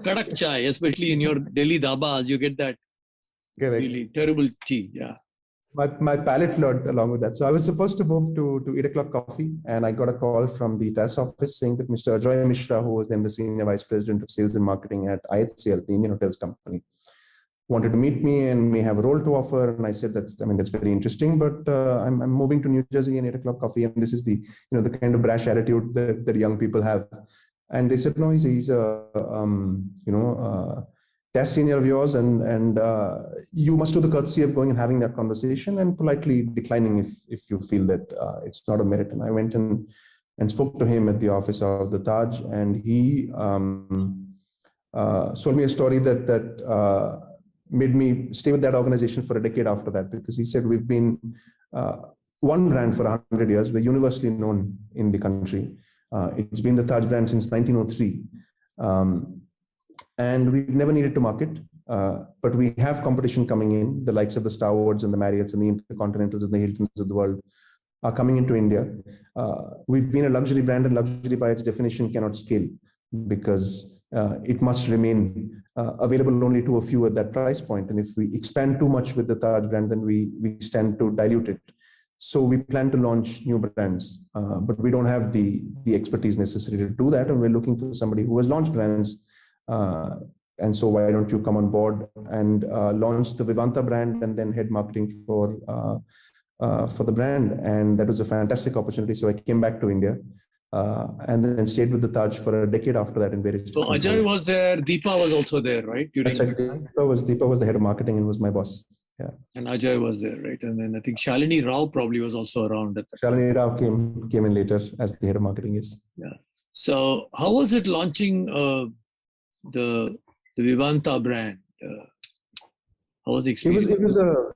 kadak chai, especially in your Delhi dhabas. You get that really terrible tea. Yeah. My palate learned along with that. So I was supposed to move to 8 o'clock coffee, and I got a call from the TAS office saying that Mr. Ajoy Mishra, who was then the senior vice president of sales and marketing at IHCL, the Indian Hotels Company, wanted to meet me and may have a role to offer. And I said, that's very interesting, but I'm moving to New Jersey and 8 o'clock coffee, and this is the kind of brash attitude that young people have. And they said, no, he's a TAS senior of yours, and you must do the courtesy of going and having that conversation and politely declining if you feel that it's not a merit. And I went and spoke to him at the office of the Taj, and he told me a story that made me stay with that organization for a decade after that, because he said, we've been one brand for 100 years. We're universally known in the country. It's been the Taj brand since 1903. And we've never needed to market, but we have competition coming in. The likes of the Starwoods and the Marriotts and the Intercontinentals and the Hiltons of the world are coming into India. We've been a luxury brand, and luxury by its definition cannot scale, because it must remain available only to a few at that price point. And if we expand too much with the Taj brand, then we stand to dilute it. So we plan to launch new brands, but we don't have the expertise necessary to do that. And we're looking for somebody who has launched brands. And so why don't you come on board and launch the Vivanta brand and then head marketing for the brand? And that was a fantastic opportunity. So I came back to India and then stayed with the Taj for a decade after that in various. So Ajay was there, Deepa was also there, right? That's right. Deepa was the head of marketing and was my boss. Yeah. And Ajay was there, right? And then I think Shalini Rao probably was also around at that time. Shalini Rao came in later as the head of marketing. Yes. Yeah. So how was it launching the Vivanta brand? How was the experience? It was a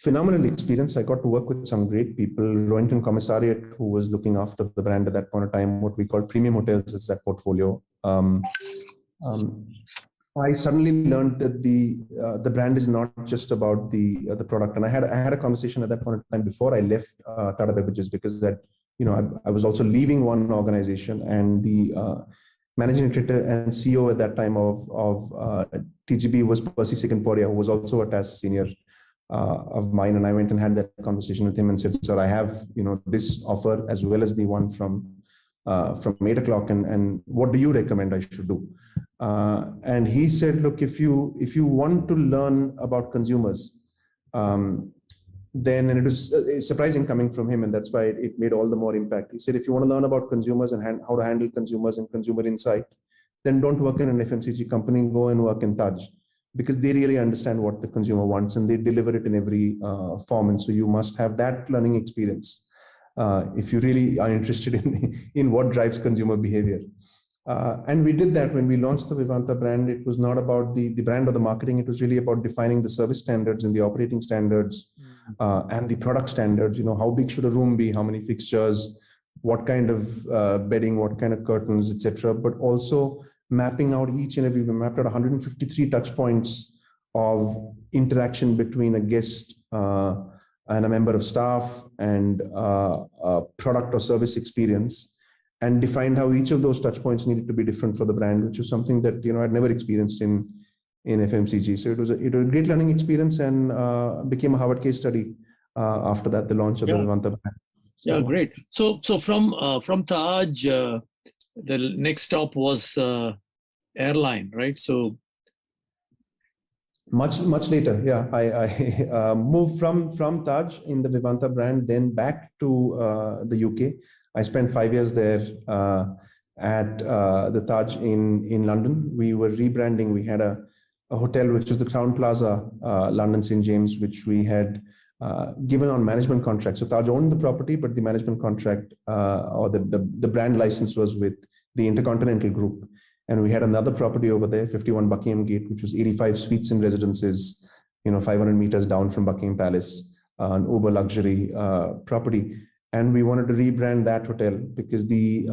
phenomenal experience. I got to work with some great people. Rohinton Commissariat, who was looking after the brand at that point of time, what we call premium hotels is that portfolio. Um, I suddenly learned that the brand is not just about the product. And I had a conversation at that point in time before I left Tata Beverages, because that, I was also leaving one organization, and the managing director and CEO at that time of TGB was Percy Sekanporia, who was also a TAS senior of mine. And I went and had that conversation with him and said, "Sir, I have this offer as well as the one from 8 o'clock, and what do you recommend I should do?" And he said, "Look, if you want to learn about consumers, then," and it was surprising coming from him, and that's why it made all the more impact. He said, "If you want to learn about consumers and how to handle consumers and consumer insight, then don't work in an FMCG company, go and work in Taj, because they really understand what the consumer wants and they deliver it in every form. And so you must have that learning experience if you really are interested in what drives consumer behavior." And we did that when we launched the Vivanta brand. It was not about the brand or the marketing. It was really about defining the service standards and the operating standards and the product standards. How big should a room be? How many fixtures? What kind of bedding? What kind of curtains, etc. But also mapping out each and every. We mapped out 153 touch points of interaction between a guest and a member of staff and a product or service experience, and defined how each of those touch points needed to be different for the brand, which was something that I'd never experienced in FMCG. So it was a great learning experience, and became a Harvard case study after that, the launch of the Vivanta brand. So, great. So from Taj, the next stop was airline, right? So much later, yeah. I moved from Taj in the Vivanta brand, then back to the UK. I spent 5 years there at the Taj in London. We were rebranding. We had a hotel, which was the Crown Plaza, London St. James, which we had given on management contract. So Taj owned the property, but the management contract or the brand license was with the Intercontinental Group. And we had another property over there, 51 Buckingham Gate, which was 85 suites and residences, 500 meters down from Buckingham Palace, an uber luxury property. And we wanted to rebrand that hotel because the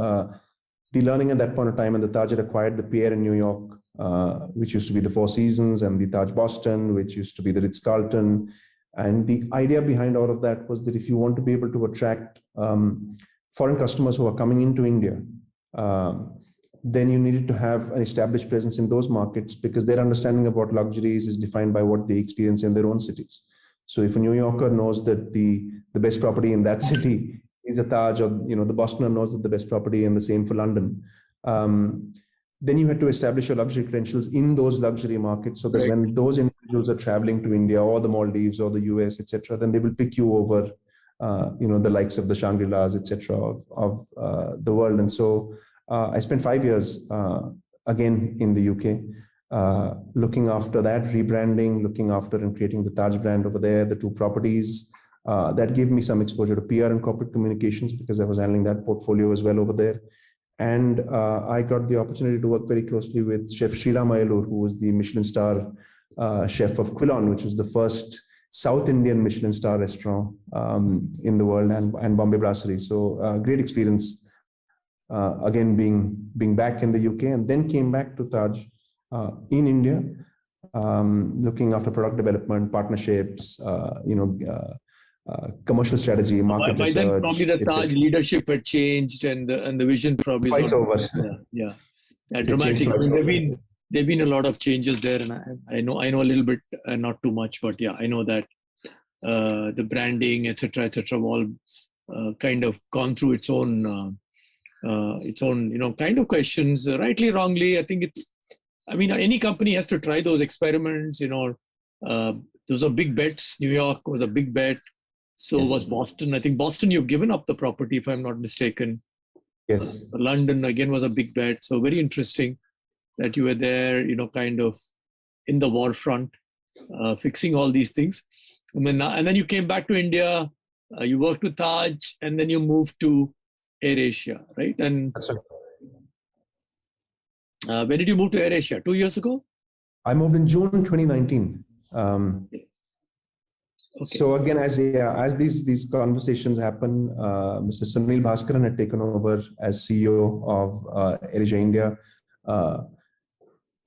learning at that point of time, and the Taj had acquired the Pierre in New York, which used to be the Four Seasons, and the Taj Boston, which used to be the Ritz-Carlton. And the idea behind all of that was that if you want to be able to attract foreign customers who are coming into India, then you needed to have an established presence in those markets, because their understanding of what luxury is defined by what they experience in their own cities. So if a New Yorker knows that the best property in that city is a Taj, or the Bostoner knows that the best property, and the same for London, then you had to establish your luxury credentials in those luxury markets, so that when those individuals are traveling to India or the Maldives or the US, etc., then they will pick you over, the likes of the Shangri-Las, etc., of the world. And so I spent 5 years again in the UK. Looking after that, rebranding, looking after and creating the Taj brand over there, the two properties. That gave me some exposure to PR and corporate communications, because I was handling that portfolio as well over there. And I got the opportunity to work very closely with Chef Sriram Ayalur, who was the Michelin star chef of Quilon, which was the first South Indian Michelin star restaurant in the world, and Bombay Brasserie. So great experience, again, being back in the UK, and then came back to Taj in India, looking after product development, partnerships, commercial strategy, market research. By then, probably the Taj leadership had changed, and the vision probably twice over. Yeah, dramatic. I mean, there've been a lot of changes there, and I know a little bit, not too much, but yeah, I know that the branding, etc., all kind of gone through its own kind of questions, rightly, wrongly. I think any company has to try those experiments. Those are big bets. New York was a big bet. So was Boston. I think Boston, you've given up the property, if I'm not mistaken. Yes. London, again, was a big bet. So very interesting that you were there, kind of in the war front, fixing all these things. And then you came back to India, you worked with Taj, and then you moved to AirAsia, right? And that's right. When did you move to AirAsia? 2 years ago? I moved in June 2019. Okay. So again, as these conversations happen, Mr. Sunil Bhaskaran had taken over as CEO of AirAsia India.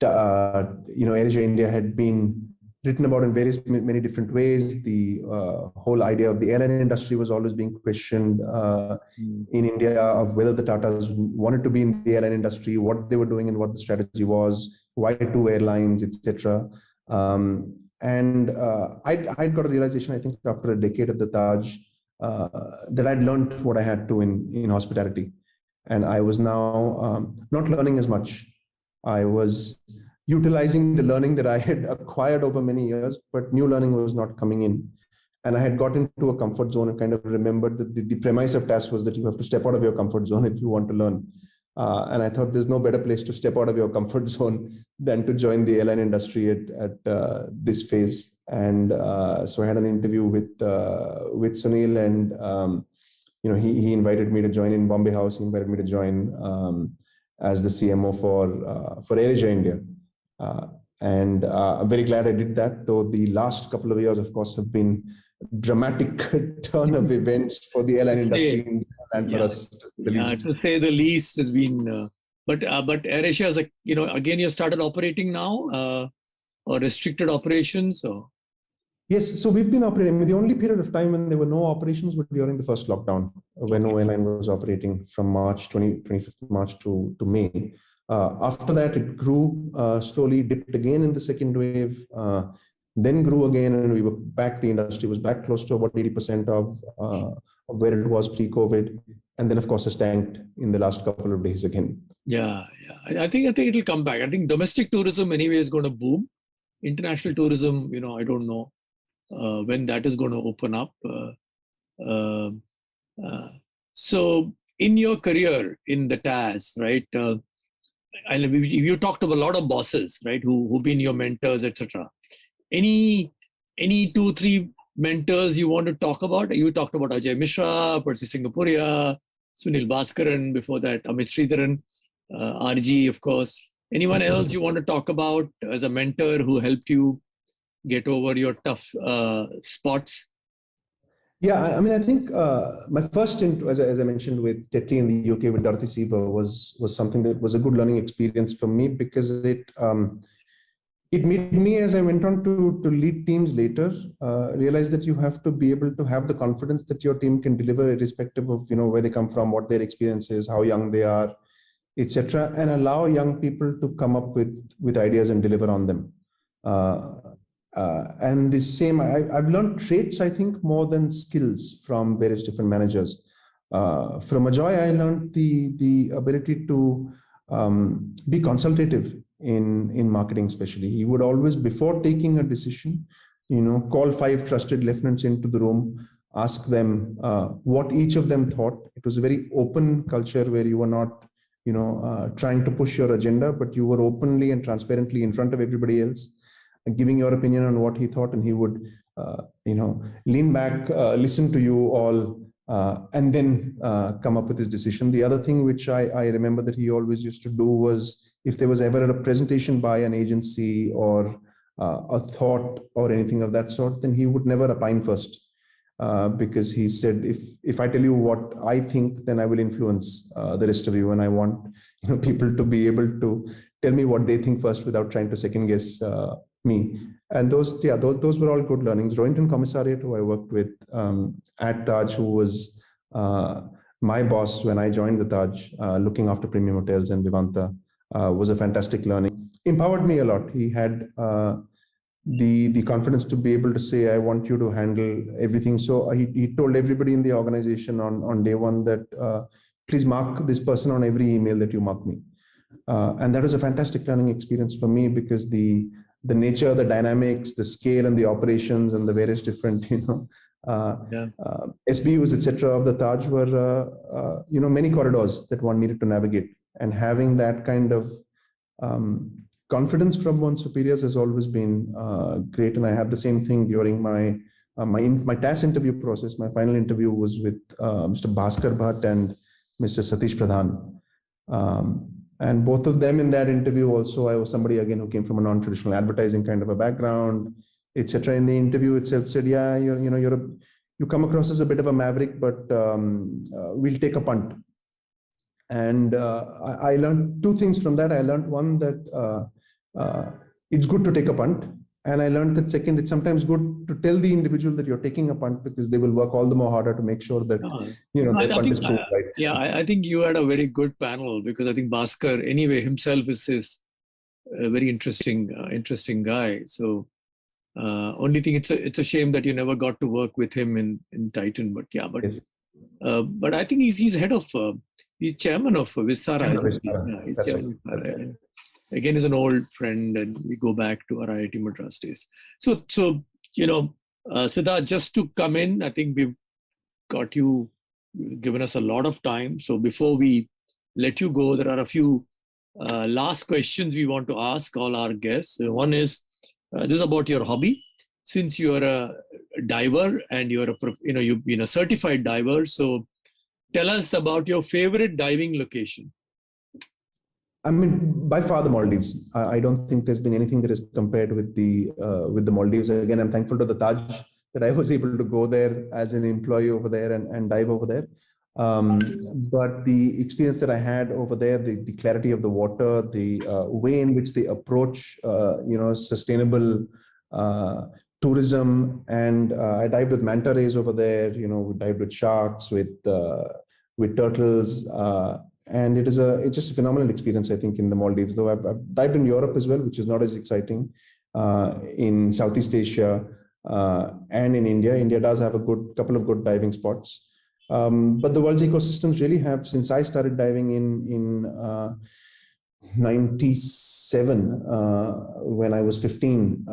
AirAsia India had been written about in many different ways. The whole idea of the airline industry was always being questioned in India, of whether the Tatas wanted to be in the airline industry, what they were doing and what the strategy was, why two airlines, etc. I'd got a realization, I think, after a decade at the Taj, that I'd learned what I had to in hospitality. And I was now not learning as much. I was utilizing the learning that I had acquired over many years, but new learning was not coming in. And I had got into a comfort zone and kind of remembered that the premise of TAS was that you have to step out of your comfort zone if you want to learn. And I thought there's no better place to step out of your comfort zone than to join the airline industry at this phase. And so I had an interview with Sunil, and he invited me to join in Bombay House. He invited me to join as the CMO for AirAsia India. And I'm very glad I did that, though the last couple of years, of course, have been dramatic turn of events for the airline industry and for us, to say the least, has been. But AirAsia is again, you started operating now, or restricted operations, or. Yes, so we've been operating. The only period of time when there were no operations was during the first lockdown, when no airline was operating from March 25th March to May. After that, it grew slowly, dipped again in the second wave, then grew again, and we were back. The industry was back close to about 80% of where it was pre-COVID, and then of course it tanked in the last couple of days again. Yeah. I think it'll come back. I think domestic tourism anyway is going to boom. International tourism, I don't know when that is going to open up. So in your career in the TAS, right? You talked to a lot of bosses, right, who've been your mentors, etc. Any 2-3 mentors you want to talk about? You talked about Ajay Mishra, Percy Singapuria, Sunil Bhaskaran, before that Amit Sridharan, RG, of course. Anyone else you want to talk about as a mentor who helped you get over your tough spots? Yeah, I think my first stint, as I mentioned, with Tetty in the UK with Dorothy Seaver was something that was a good learning experience for me, because it made me, as I went on to lead teams later, realize that you have to be able to have the confidence that your team can deliver, irrespective of where they come from, what their experience is, how young they are, etc., and allow young people to come up with ideas and deliver on them. And the same, I've learned traits, I think, more than skills from various different managers. From Ajoy, I learned the ability to be consultative in marketing, especially. He would always, before taking a decision, call 5 trusted lieutenants into the room, ask them what each of them thought. It was a very open culture where you were not, trying to push your agenda, but you were openly and transparently in front of everybody else, giving your opinion on what he thought, and he would, lean back, listen to you all, and then come up with his decision. The other thing which I remember that he always used to do was, if there was ever a presentation by an agency or a thought or anything of that sort, then he would never opine first, because he said, if I tell you what I think, then I will influence the rest of you, and I want people to be able to tell me what they think first without trying to second guess me. And those were all good learnings. Rohinton Commissariat, who I worked with at Taj, who was my boss when I joined the Taj, looking after premium hotels and Vivanta, was a fantastic learning. Empowered me a lot. He had the confidence to be able to say, I want you to handle everything. So he told everybody in the organization on day one that please mark this person on every email that you mark me. And that was a fantastic learning experience for me, because the nature, the dynamics, the scale and the operations and the various different, SBUs, etc. of the Taj were, many corridors that one needed to navigate. And having that kind of confidence from one's superiors has always been great. And I had the same thing during my TAS interview process. My final interview was with Mr. Bhaskar Bhatt and Mr. Satish Pradhan. And both of them in that interview also, I was somebody again who came from a non-traditional advertising kind of a background, etc. In the interview itself said, yeah, you come across as a bit of a maverick, but we'll take a punt. And I learned 2 things from that. I learned one, that it's good to take a punt. And I learned that second, it's sometimes good to tell the individual that you're taking a punt, because they will work all the more harder to make sure that their punt is proved right. Yeah, I think you had a very good panel, because I think Bhaskar anyway himself is a very interesting guy. So only thing, it's a shame that you never got to work with him in Titan. But yeah, Yes. but I think he's head of he's chairman of Vistara. Isn't he? Yeah, he's That's chairman right. of Vistara. Again, is an old friend, and we go back to our IIT Madras days. So Siddharth, just to come in, I think we've got you, given us a lot of time. So before we let you go, there are a few last questions we want to ask all our guests. One is this is about your hobby. Since you are a diver and you've been a certified diver, so tell us about your favorite diving location. I mean, by far the Maldives. I don't think there's been anything that is compared with the Maldives. Again, I'm thankful to the Taj that I was able to go there as an employee over there and dive over there. But the experience that I had over there, the clarity of the water, the way in which they approach, sustainable tourism, and I dived with manta rays over there. We dived with sharks, with turtles. And it's just a phenomenal experience, I think, in the Maldives. Though I've dived in Europe as well, which is not as exciting. In Southeast Asia and in India. India does have a couple of good diving spots. But the world's ecosystems really have, since I started diving in 97, when I was 15,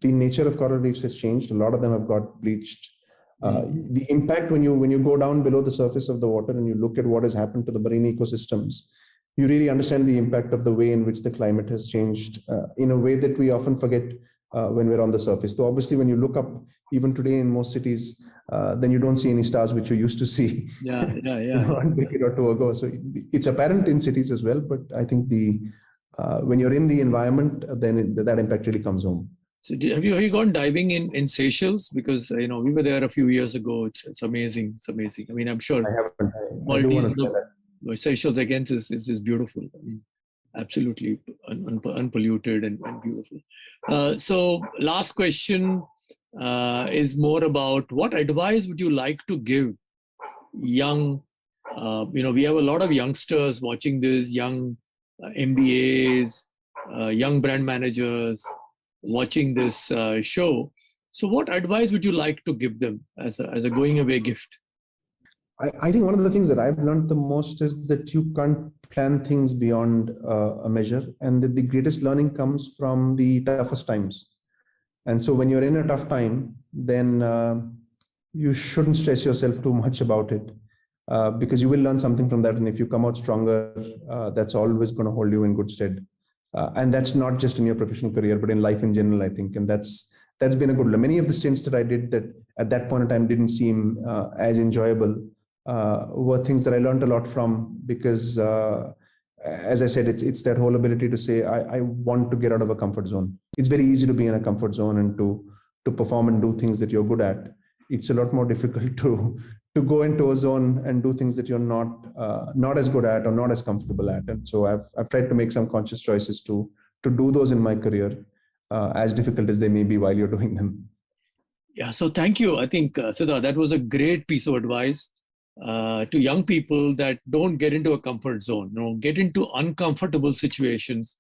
the nature of coral reefs has changed. A lot of them have got bleached. The impact when you go down below the surface of the water and you look at what has happened to the marine ecosystems, you really understand the impact of the way in which the climate has changed in a way that we often forget when we're on the surface. So obviously, when you look up, even today in most cities, then you don't see any stars which you used to see a decade or two ago. So it's apparent in cities as well, but I think when you're in the environment, then that impact really comes home. So have you gone diving in Seychelles? Because we were there a few years ago. It's amazing. It's amazing. I mean, I'm sure I haven't. Maldives, Seychelles again is beautiful. I mean, absolutely unpolluted and beautiful. So last question is more about what advice would you like to give young? We have a lot of youngsters watching this, young MBAs, young brand managers watching this show. So what advice would you like to give them as a going away gift? I think one of the things that I've learned the most is that you can't plan things beyond a measure, and that the greatest learning comes from the toughest times. And so when you're in a tough time, then you shouldn't stress yourself too much about it, because you will learn something from that. And if you come out stronger, that's always going to hold you in good stead. And that's not just in your professional career, but in life in general, I think. And that's been a good learn. Many of the stints that I did that at that point in time didn't seem as enjoyable were things that I learned a lot from, because as I said, it's that whole ability to say, I want to get out of a comfort zone. It's very easy to be in a comfort zone and to perform and do things that you're good at. It's a lot more difficult to go into a zone and do things that you're not as good at or not as comfortable at. And so I've tried to make some conscious choices to do those in my career, as difficult as they may be while you're doing them. Yeah, so thank you. I think, Siddharth, that was a great piece of advice to young people, that don't get into a comfort zone. Get into uncomfortable situations,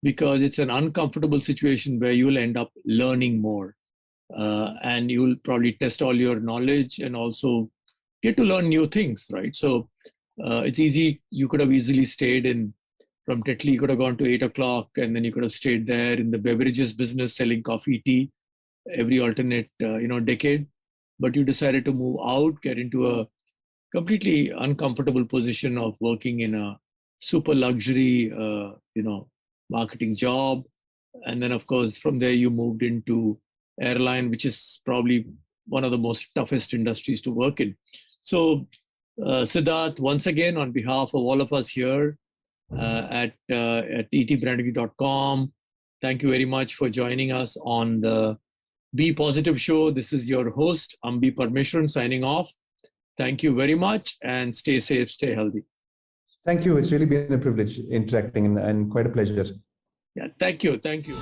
because it's an uncomfortable situation where you will end up learning more. And you will probably test all your knowledge and also get to learn new things, right? So it's easy. You could have easily stayed from Tetley, you could have gone to 8 o'clock, and then you could have stayed there in the beverages business selling coffee, tea, every alternate decade. But you decided to move out, get into a completely uncomfortable position of working in a super luxury marketing job. And then of course from there you moved into airline, which is probably one of the most toughest industries to work in. So Siddharth, once again, on behalf of all of us here at etbranding.com, thank you very much for joining us on the Be Positive show. This is your host, Ambi Parmeshwaran, signing off. Thank you very much, and stay safe, stay healthy. Thank you. It's really been a privilege interacting and quite a pleasure. Yeah, thank you. Thank you.